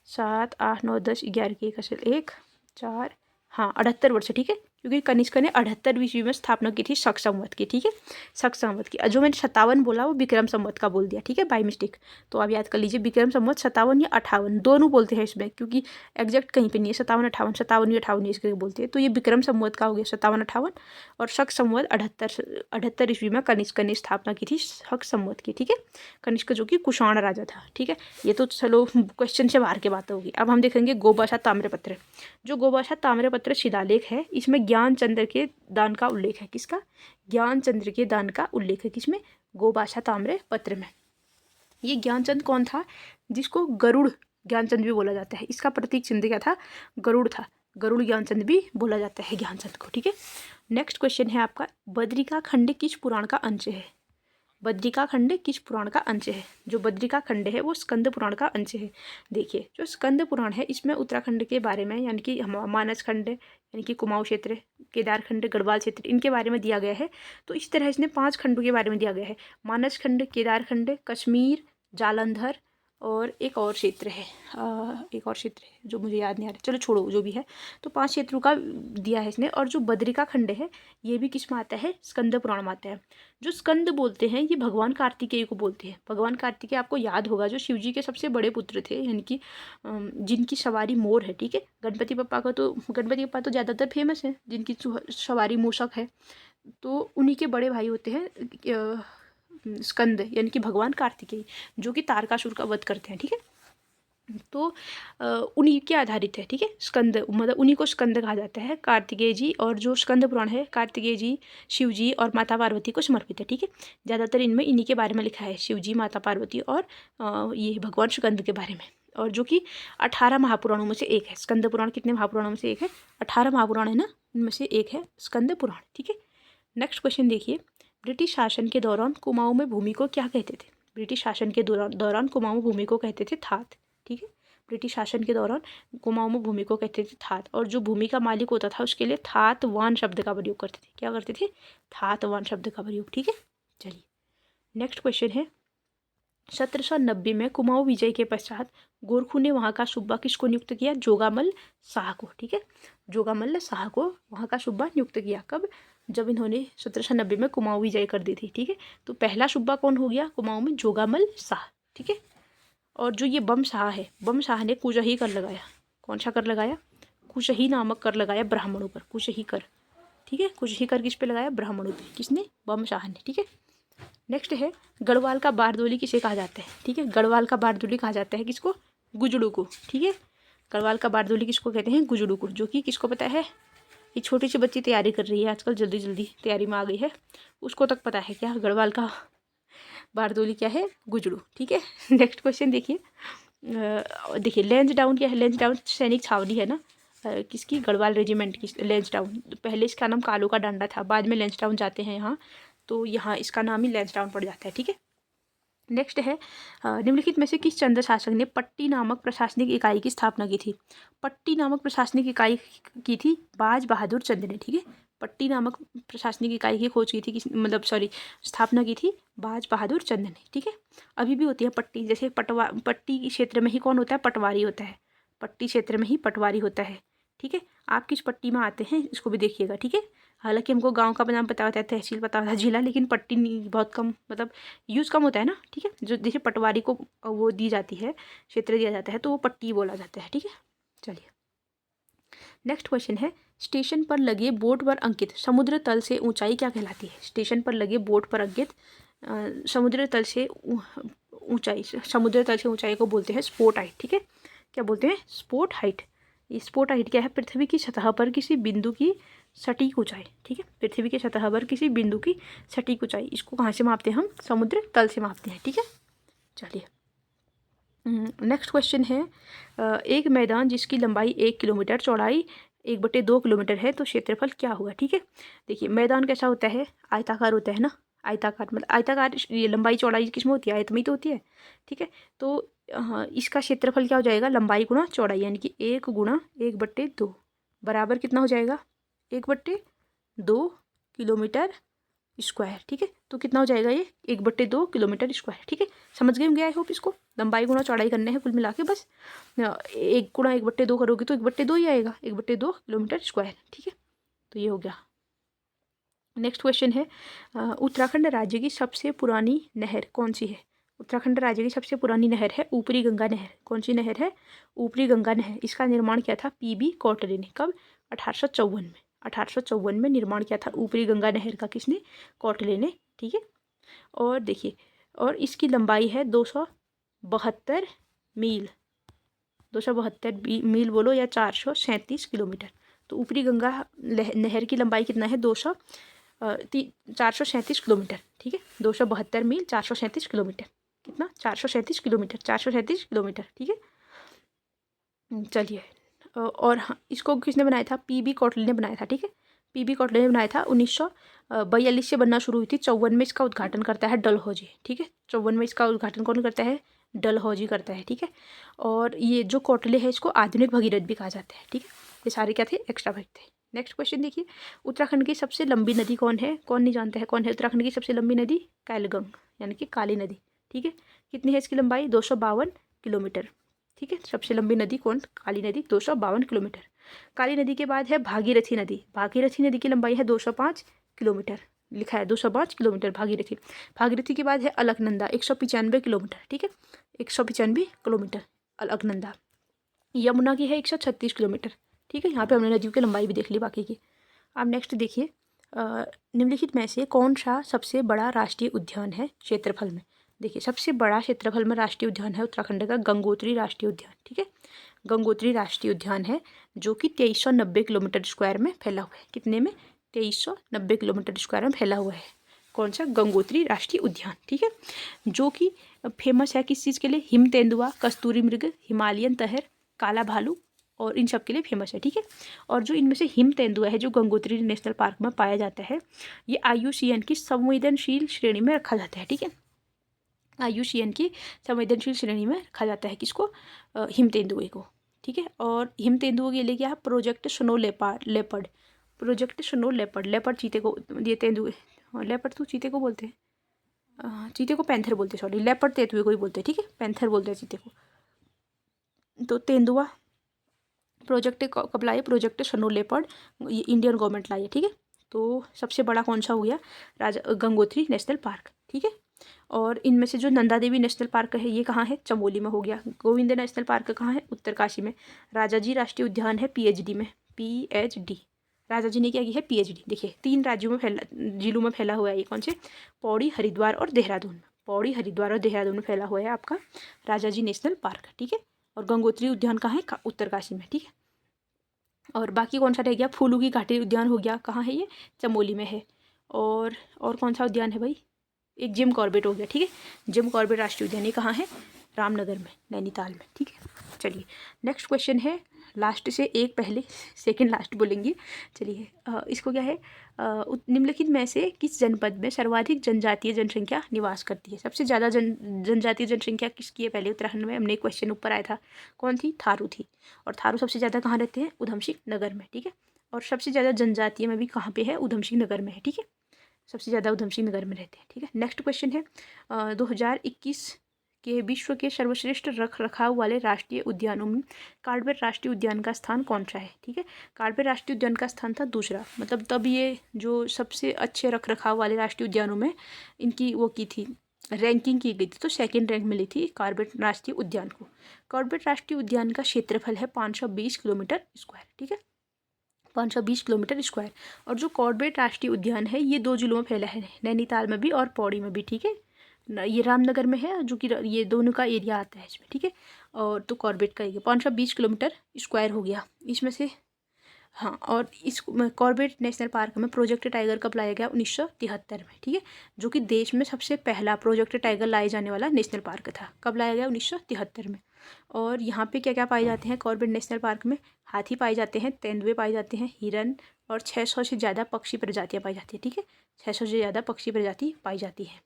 7 8 9 10 11 की 1 4, हाँ 78 वर्ष। ठीक है, क्योंकि कनिष्क ने 78वीं ईस्वी में स्थापना की थी शक संवत की। ठीक है, शक संवत की। जो मैंने 57 बोला वो विक्रम संवत का बोल दिया। ठीक है, बाय मिस्टेक, तो आप याद कर लीजिए, विक्रम संवत 57 या 58 दोनों बोलते हैं इसमें, क्योंकि एग्जैक्ट कहीं पे नहीं है, 57 58, 57 इसके बोलते हैं। तो ये विक्रम संवत का हो गया 57 58, और शक संवत 78 ईस्वी में कनिष्क ने स्थापना की थी शक संवत की। ठीक है, कनिष्क जो कि कुषाण राजा था। ठीक है, ये तो चलो क्वेश्चन से बाहर की बात होगी। अब हम देखेंगे गोभाषा ताम्रपत्र। जो गोभाषा ताम्रपत्र शिलालेख है, इसमें ज्ञानचंद्र के दान का उल्लेख है। किसका? ज्ञानचंद्र के दान का उल्लेख है। किसमें? गोभाषा ताम्रपत्र में। ये ज्ञानचंद कौन था? जिसको गरुड़ ज्ञानचंद भी बोला जाता है। इसका प्रतीक चिन्ह क्या था? गरुड़ था। गरुड़ ज्ञानचंद भी बोला जाता है ज्ञानचंद को। ठीक है, नेक्स्ट क्वेश्चन है आपका, बद्रिका खंड किस पुराण का अंश है? बद्रिका खंड किस पुराण का अंश है? जो बद्रिका खंड है वो स्कंद पुराण का अंश है। देखिए जो स्कंद पुराण है इसमें उत्तराखंड के बारे में यानी कि मानस खंड यानी कि कुमाऊं क्षेत्र, केदार खंड, गढ़वाल क्षेत्र, इनके बारे में दिया गया है। तो इस तरह इसने 5 खंडों के बारे में दिया गया है। मानस खंड, केदार खंड, कश्मीर, जालंधर और एक और क्षेत्र है, एक और क्षेत्र है जो मुझे याद नहीं आ रहा, चलो छोड़ो जो भी है। तो 5 क्षेत्रों का दिया है इसने। और जो बद्रिका खंड है ये भी किस में आता है? स्कंद पुराण में आता है। जो स्कंद बोलते हैं ये भगवान कार्तिकेय को बोलते हैं। भगवान कार्तिकेय आपको याद होगा जो शिव जी के सबसे बड़े पुत्र थे, यानी कि जिनकी सवारी मोर है, ठीक है। गणपति बप्पा तो ज़्यादातर फेमस है, जिनकी सवारी मूषक है। तो उन्हीं के बड़े भाई होते हैं स्कंद, यानी कि भगवान कार्तिकेय, जो कि तारकासुर का वध करते हैं, ठीक है। तो उन्हीं के आधारित है, ठीक है। स्कंद मतलब उन्हीं को स्कंद कहा जाता है, कार्तिकेय जी। और जो स्कंद पुराण है कार्तिकेय जी, शिव जी और माता पार्वती को समर्पित है, ठीक है। ज़्यादातर इनमें इन्हीं के बारे में लिखा है, शिव जी, माता पार्वती और ये भगवान स्कंद के बारे में। और जो कि 18 महापुराणों में से एक है। स्कंद पुराण कितने महापुराणों में से एक है? 18 महापुराण है ना, उनमें से एक है स्कंद पुराण, ठीक है। नेक्स्ट क्वेश्चन देखिए, ब्रिटिश शासन के दौरान कुमाऊं में भूमि को क्या कहते थे? ब्रिटिश शासन के दौरान कुमाऊं भूमि को कहते थे थात, ठीक है। ब्रिटिश शासन के दौरान कुमाऊं में भूमि को कहते थे थात। और जो भूमि का मालिक होता था उसके लिए थातवान शब्द का प्रयोग करते थे। क्या करते थे? थातवान शब्द का प्रयोग, ठीक है। चलिए नेक्स्ट क्वेश्चन है, 1790 में कुमाऊं विजय के पश्चात गोरखू ने वहाँ का सूबा किसको नियुक्त किया? जोगामल शाह को, ठीक है। जोगामल शाह को वहाँ का सूबा नियुक्त किया। कब? जब इन्होंने 1790 में कुमाऊं विजय कर दी थी, ठीक है। तो पहला सूबा कौन हो गया कुमाऊं में? जोगामल शाह, ठीक है। और जो ये बम शाह है, बम शाह ने कुशही कर लगाया। कौन सा कर लगाया? कुशही नामक कर लगाया ब्राह्मणों पर, कुशही कर, ठीक है। कुशही कर किस पे लगाया? ब्राह्मणों पे। किसने? बम शाह ने, ठीक है। नेक्स्ट है, गढ़वाल का बारदोली किसे कहा जाता है? ठीक है, गढ़वाल का बारदोली कहा जाता है किसको? गुजड़ू को, ठीक है। गढ़वाल का बारदोली किसको कहते हैं? गुजड़ू को। जो कि किसको पता है? ये छोटी सी बच्ची तैयारी कर रही है आजकल, जल्दी जल्दी तैयारी में आ गई है, उसको तक पता है क्या गढ़वाल का बारदोली क्या है? गुजड़ू, ठीक है। नेक्स्ट क्वेश्चन देखिए, देखिए लेंस डाउन क्या है? लेंस डाउन सैनिक छावनी है ना, किसकी? गढ़वाल रेजिमेंट की लेंस डाउन। पहले इसका नाम कालू का डांडा था, बाद में लेंस डाउन जाते हैं यहाँ, तो यहाँ इसका नाम ही लेंस डाउन पड़ जाता है, ठीक है। नेक्स्ट है, निम्नलिखित में से किस चंद्र शासक ने पट्टी नामक प्रशासनिक इकाई की स्थापना की थी? पट्टी नामक प्रशासनिक इकाई की थी बाज बहादुर चंद्र ने, ठीक है। पट्टी नामक प्रशासनिक इकाई की खोज की थी स्थापना की थी बाज बहादुर चंद्र ने, ठीक है। अभी भी होती है पट्टी, जैसे पट्टी क्षेत्र में ही कौन होता है? पटवारी होता है। पट्टी क्षेत्र में ही पटवारी होता है, ठीक है। आप किस पट्टी में आते हैं इसको भी देखिएगा, ठीक है। हालांकि हमको गांव का नाम पता होता है, तहसील पता होता है, जिला, लेकिन पट्टी बहुत कम, मतलब यूज़ कम होता है ना, ठीक है। जो जैसे पटवारी को वो दी जाती है, क्षेत्र दिया जाता है, तो वो पट्टी बोला जाता है, ठीक है। चलिए नेक्स्ट क्वेश्चन है, स्टेशन पर लगे बोर्ड पर अंकित समुद्र तल से ऊंचाई क्या कहलाती है? स्टेशन पर लगे बोर्ड पर अंकित समुद्र तल से ऊंचाई को बोलते हैं स्पोर्ट हाइट, ठीक है। क्या बोलते हैं? Sport height. ये स्पोर्ट हाइट क्या है? पृथ्वी की सतह पर किसी बिंदु की सटीक ऊंचाई, ठीक है। पृथ्वी की सतह पर किसी बिंदु की सटीक ऊंचाई, इसको कहाँ से मापते हैं? हम समुद्र तल से मापते हैं, ठीक है। चलिए नेक्स्ट क्वेश्चन है, एक मैदान जिसकी लंबाई 1 किलोमीटर, चौड़ाई 1/2 किलोमीटर है, तो क्षेत्रफल क्या हुआ? ठीक है, देखिए मैदान कैसा होता है? आयताकार होता है ना, आयताकार, मतलब आयताकार, ये लंबाई चौड़ाई किसमें होती है? आयत में ही तो होती है, ठीक है। तो इसका क्षेत्रफल क्या हो जाएगा? लंबाई गुणा चौड़ाई, यानी कि 1 गुणा 1/2 बराबर कितना हो जाएगा? 1/2 किलोमीटर स्क्वायर, ठीक है। तो कितना हो जाएगा? ये 1/2 किलोमीटर स्क्वायर, ठीक है। समझ गए होंगे आई होप इसको। लंबाई गुणा चौड़ाई करने हैं कुल मिला के, बस 1 गुणा 1/2 करोगे तो 1/2 ही आएगा, 1/2 किलोमीटर स्क्वायर, ठीक है। तो ये हो गया। नेक्स्ट क्वेश्चन है, उत्तराखंड राज्य की सबसे पुरानी नहर कौन सी है? उत्तराखंड राज्य की सबसे पुरानी नहर है ऊपरी गंगा नहर। कौन सी नहर है? ऊपरी गंगा नहर। इसका निर्माण किया था पीबी कॉटरे ने। कब? 1854 में। 1854 में निर्माण किया था ऊपरी गंगा नहर का। किसने? कॉटले ने, ठीक है। और देखिए, और इसकी लंबाई है 272 मील, 272 मील बोलो या 437 किलोमीटर। तो ऊपरी गंगा नहर की लंबाई कितना है? 437 किलोमीटर, ठीक है। 272 मील 437 किलोमीटर, कितना? 437 किलोमीटर, 437 किलोमीटर, ठीक है। चलिए, और हाँ, इसको किसने बनाया था? पीबी कॉटले ने बनाया था, ठीक है। पीबी कौटले ने बनाया था। 1942 से बनना शुरू हुई थी। 54 में इसका उद्घाटन करता है डलहौजी, ठीक है। 54 में इसका उद्घाटन कौन करता है? डलहौजी करता है, ठीक है। और ये जो कौटले है इसको आधुनिक भगीरथ भी कहा जाता है, ठीक है। ये सारे क्या थे? एक्स्ट्रा फैक्ट थे। नेक्स्ट क्वेश्चन देखिए, उत्तराखंड की सबसे लंबी नदी कौन है? कौन नहीं जानता है कौन है उत्तराखंड की सबसे लंबी नदी? कैलगंग, यानी कि काली नदी, ठीक है। कितनी है इसकी लंबाई? 252 किलोमीटर, ठीक है। सबसे लंबी नदी कौन? काली नदी, 252 किलोमीटर। काली नदी के बाद है भागीरथी नदी। भागीरथी नदी की लंबाई है 205 किलोमीटर, लिखा है 205 किलोमीटर भागीरथी। भागीरथी के बाद है अलकनंदा, 195 किलोमीटर, ठीक है। 195 किलोमीटर अलकनंदा। यमुना की है 136 किलोमीटर, ठीक है। यहाँ पे हमने नदियों की लंबाई भी देख ली बाकी की। अब नेक्स्ट देखिए, निम्नलिखित में से कौन सा सबसे बड़ा राष्ट्रीय उद्यान है क्षेत्रफल में? देखिए, सबसे बड़ा क्षेत्रफल में राष्ट्रीय उद्यान है उत्तराखंड का गंगोत्री राष्ट्रीय उद्यान, ठीक है। गंगोत्री राष्ट्रीय उद्यान है जो कि 2390 किलोमीटर स्क्वायर में फैला हुआ है। कितने में? 2390 किलोमीटर स्क्वायर में फैला हुआ है। कौन सा? गंगोत्री राष्ट्रीय उद्यान, ठीक है। जो कि फेमस है किस चीज़ के लिए? हिम तेंदुआ, कस्तूरी मृग, हिमालयन तहर, काला भालू और इन सब के लिए फेमस है, ठीक है। और जो इनमें से हिम तेंदुआ है जो गंगोत्री नेशनल पार्क में पाया जाता है, ये IUCN की संवेदनशील श्रेणी में रखा जाता है, ठीक है। IUCN की संवेदनशील श्रेणी में रखा जाता है किसको? हिम तेंदुए को, ठीक है। और हिम तेंदुए के लिए क्या है? Project snow leopard, project snow leopard. Leopard चीते को, ये तेंदुए, लेपर्ड तो चीते को बोलते हैं, चीते को पैंथर बोलते हैं, सॉरी। लेपर्ड तेंदुए को ही बोलते हैं, ठीक है। पैंथर बोलते हैं चीते को। तो तेंदुआ प्रोजेक्ट कब लाए? प्रोजेक्ट स्नो लेपर्ड ये इंडियन गवर्नमेंट लाई है, ठीक है। तो सबसे बड़ा कौन सा हो गया? गंगोत्री नेशनल पार्क, ठीक है। और इनमें से जो नंदा देवी नेशनल पार्क है ये कहाँ है? चमोली में हो गया। गोविंद नेशनल पार्क कहाँ है? उत्तरकाशी में। राजाजी राष्ट्रीय उद्यान है PHD में, PHD। राजाजी ने क्या की है? PHD। देखिए 3 राज्यों में फैला, जिलों में फैला हुआ है ये। कौन से? पौड़ी, हरिद्वार और देहरादून। पौड़ी, हरिद्वार और देहरादून में फैला हुआ है आपका राजाजी नेशनल पार्क, ठीक है। और गंगोत्री उद्यान कहाँ है? उत्तरकाशी में, ठीक है। और बाकी कौन सा रह गया? फूलों की घाटी उद्यान हो गया, कहाँ है ये? चमोली में है। और कौन सा उद्यान है भाई? एक जिम कॉर्बेट हो गया, ठीक है। जिम कॉर्बेट राष्ट्रीय उद्यान ये कहाँ है? रामनगर में, नैनीताल में, ठीक है। चलिए नेक्स्ट क्वेश्चन है, लास्ट से एक पहले, सेकंड लास्ट बोलेंगे। चलिए इसको क्या है? निम्नलिखित में से किस जनपद में सर्वाधिक जनजातीय जनसंख्या निवास करती है? सबसे ज़्यादा जनजातीय जनसंख्या किसकी है? पहले उत्तराखंड में हमने क्वेश्चन ऊपर आया था, कौन थी? थारू थी। और थारू सबसे ज़्यादा कहाँ रहते हैं? उधम सिंह नगर में, ठीक है। और सबसे ज़्यादा जनजातीय में भी कहाँ पे है? उधम सिंह नगर में है, ठीक है। सबसे ज़्यादा उधम सिंह नगर में रहते हैं, ठीक है। नेक्स्ट क्वेश्चन है 2021 के विश्व के सर्वश्रेष्ठ रख रखाव वाले राष्ट्रीय उद्यानों में कालबेट राष्ट्रीय उद्यान का स्थान कौन सा है? ठीक है, कालबेट राष्ट्रीय उद्यान का स्थान था दूसरा। मतलब तब ये जो सबसे अच्छे रख रखाव वाले राष्ट्रीय उद्यानों में इनकी वो की थी, रैंकिंग की गई थी, तो सेकंड रैंक मिली थी कॉर्बेट राष्ट्रीय उद्यान को। कॉर्बेट राष्ट्रीय उद्यान का क्षेत्रफल है 520 किलोमीटर स्क्वायर, ठीक है, 520 किलोमीटर स्क्वायर। और जो कॉर्बेट राष्ट्रीय उद्यान है ये 2 जिलों में फैला है, नैनीताल में भी और पौड़ी में भी, ठीक है। ये रामनगर में है, जो कि ये दोनों का एरिया आता है इसमें, ठीक है। और तो कॉर्बेट का एरिया 520 किलोमीटर स्क्वायर हो गया इसमें से। हाँ, और इस कॉर्बेट नेशनल पार्क में प्रोजेक्ट टाइगर कब लाया गया? 1973 में, ठीक है, जो कि देश में सबसे पहला प्रोजेक्ट टाइगर लाए जाने वाला नेशनल पार्क था। कब लाया गया? 1973 में। और यहाँ पे क्या क्या पाए जाते हैं कॉर्बेट नेशनल पार्क में? हाथी पाए जाते हैं, तेंदुए पाए जाते हैं, हिरन, और 600 से ज़्यादा पक्षी प्रजातियाँ पाई जाती है, ठीक है, 600 से ज़्यादा पक्षी प्रजाति पाई जाती है।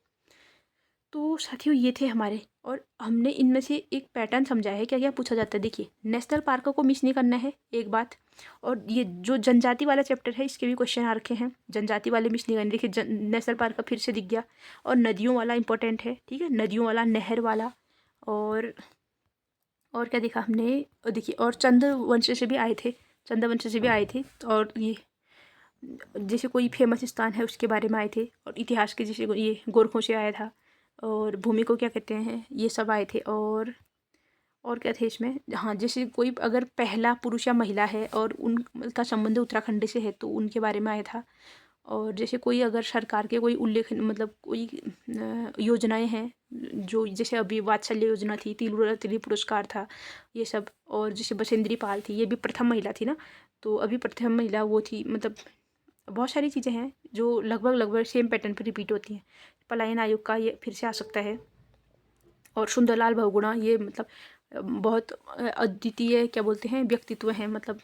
तो साथियों ये थे हमारे, और हमने इनमें से एक पैटर्न समझा है, क्या क्या पूछा जाता है। देखिए नेशनल पार्कों को मिस नहीं करना है, एक बात। और ये जो जनजाति वाला चैप्टर है इसके भी क्वेश्चन आ रखे हैं, जनजाति वाले मिस नहीं करने। देखिए नेशनल पार्क का फिर से दिख गया। और नदियों वाला इंपॉर्टेंट है, ठीक है, नदियों वाला, नहर वाला। और क्या देखा हमने? देखिए और चंद्रवंश से भी आए थे, चंद्रवंश से भी आए थे। और ये जैसे कोई फेमस स्थान है उसके बारे में आए थे। और इतिहास के जैसे ये गोरखों से आया था। और भूमि को क्या कहते हैं, ये सब आए थे। और क्या थे इसमें? हाँ, जैसे कोई अगर पहला पुरुष या महिला है और उनका संबंध उत्तराखंड से है तो उनके बारे में आया था। और जैसे कोई अगर सरकार के कोई उल्लेख, मतलब कोई योजनाएं हैं, जो जैसे अभी वात्सल्य योजना थी, तिल पुरस्कार था, ये सब। और जैसे बछेंद्री पाल थी, ये भी प्रथम महिला थी ना, तो अभी प्रथम महिला वो थी। मतलब बहुत सारी चीज़ें हैं जो लगभग सेम पैटर्न पर रिपीट होती हैं। पलायन आयोग का ये फिर से आ सकता है। और सुंदरलाल बहुगुणा, ये मतलब बहुत अद्वितीय क्या बोलते हैं व्यक्तित्व हैं, मतलब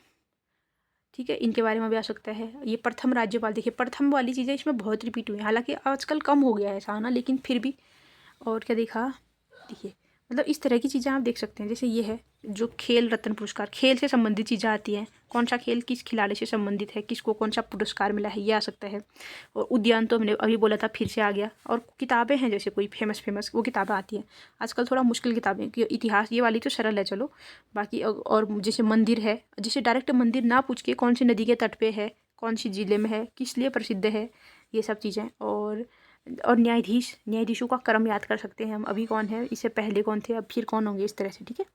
ठीक है, इनके बारे में भी आ सकता है। ये प्रथम राज्यपाल, देखिए प्रथम वाली चीज़ें इसमें बहुत रिपीट हुई हैं, हालांकि आजकल कम हो गया है ऐसा आना, लेकिन फिर भी। और क्या देखा, देखिए मतलब इस तरह की चीज़ें आप देख सकते हैं। जैसे ये है जो खेल रत्न पुरस्कार, खेल से संबंधित चीज़ें आती हैं, कौन सा खेल किस खिलाड़ी से संबंधित है, किसको कौन सा पुरस्कार मिला है, ये आ सकता है। और उद्यान तो हमने अभी बोला था, फिर से आ गया। और किताबें हैं जैसे कोई फेमस वो किताबें आती हैं। आजकल थोड़ा मुश्किल किताबें कि इतिहास, ये वाली तो सरल है चलो, बाकी और जैसे मंदिर है, जैसे डायरेक्ट मंदिर ना पूछ के कौन सी नदी के तट पे है, कौन सी ज़िले में है, किस लिए प्रसिद्ध है, ये सब चीज़ें। और न्यायाधीशों का क्रम याद कर सकते हैं हम, अभी कौन है, इससे पहले कौन थे, अब फिर कौन होंगे, इस तरह से। ठीक है,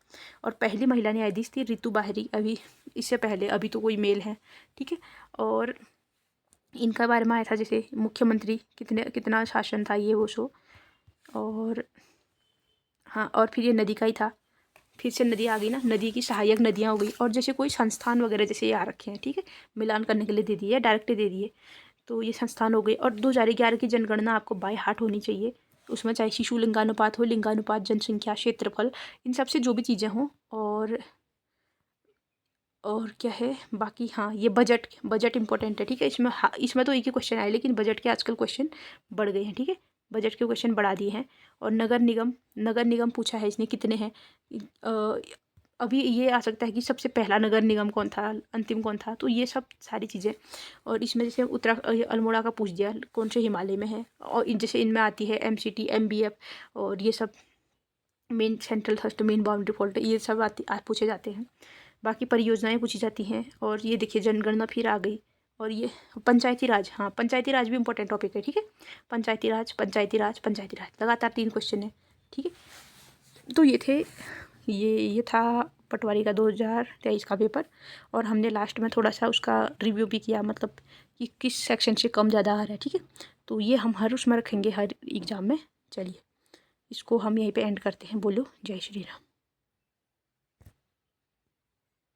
और पहली महिला न्यायाधीश थी रितु बाहरी, अभी इससे पहले, अभी तो कोई मेल है। ठीक है, और इनका बारे में आया था जैसे मुख्यमंत्री कितना शासन था, ये वो शो। और हाँ, और फिर ये नदी का ही था, फिर से नदी आ गई ना, नदी की सहायक नदियाँ हो गई। और जैसे कोई संस्थान वगैरह जैसे ये आ रखे हैं, ठीक है, मिलान करने के लिए दे दिए, डायरेक्ट दे दिए, तो ये संस्थान हो गए। और 2011 की जनगणना आपको बाय हार्ट होनी चाहिए, उसमें चाहे शिशु लिंगानुपात हो, लिंगानुपात, जनसंख्या, क्षेत्रफल, इन सब से जो भी चीज़ें हों। और क्या है बाकी, हाँ ये बजट इंपॉर्टेंट है। ठीक है, इसमें इसमें तो एक ही क्वेश्चन आए, लेकिन बजट के आजकल क्वेश्चन बढ़ गए हैं। ठीक है, बजट के क्वेश्चन बढ़ा दिए हैं। और नगर निगम पूछा है इसने, कितने हैं। अभी ये आ सकता है कि सबसे पहला नगर निगम कौन था, अंतिम कौन था, तो ये सब सारी चीज़ें। और इसमें जैसे अल्मोड़ा का पूछ दिया, कौन से हिमालय में है। और जैसे इनमें आती है MCT, MBF, और ये सब main central thrust, main boundary fault, ये सब पूछे जाते हैं। बाकी परियोजनाएं पूछी जाती हैं। और ये देखिए जनगणना फिर आ गई। और ये पंचायती राज, हाँ पंचायती राज भी इंपॉर्टेंट टॉपिक है। ठीक है, पंचायती राज लगातार 3 क्वेश्चन है। ठीक है, तो ये था पटवारी का 2023 का पेपर। और हमने लास्ट में थोड़ा सा उसका रिव्यू भी किया, मतलब कि किस सेक्शन से कम ज़्यादा आ रहा है। ठीक है, तो ये हम हर उसमें रखेंगे, हर एग्ज़ाम में। चलिए, इसको हम यहीं पे एंड करते हैं। बोलो जय श्री राम।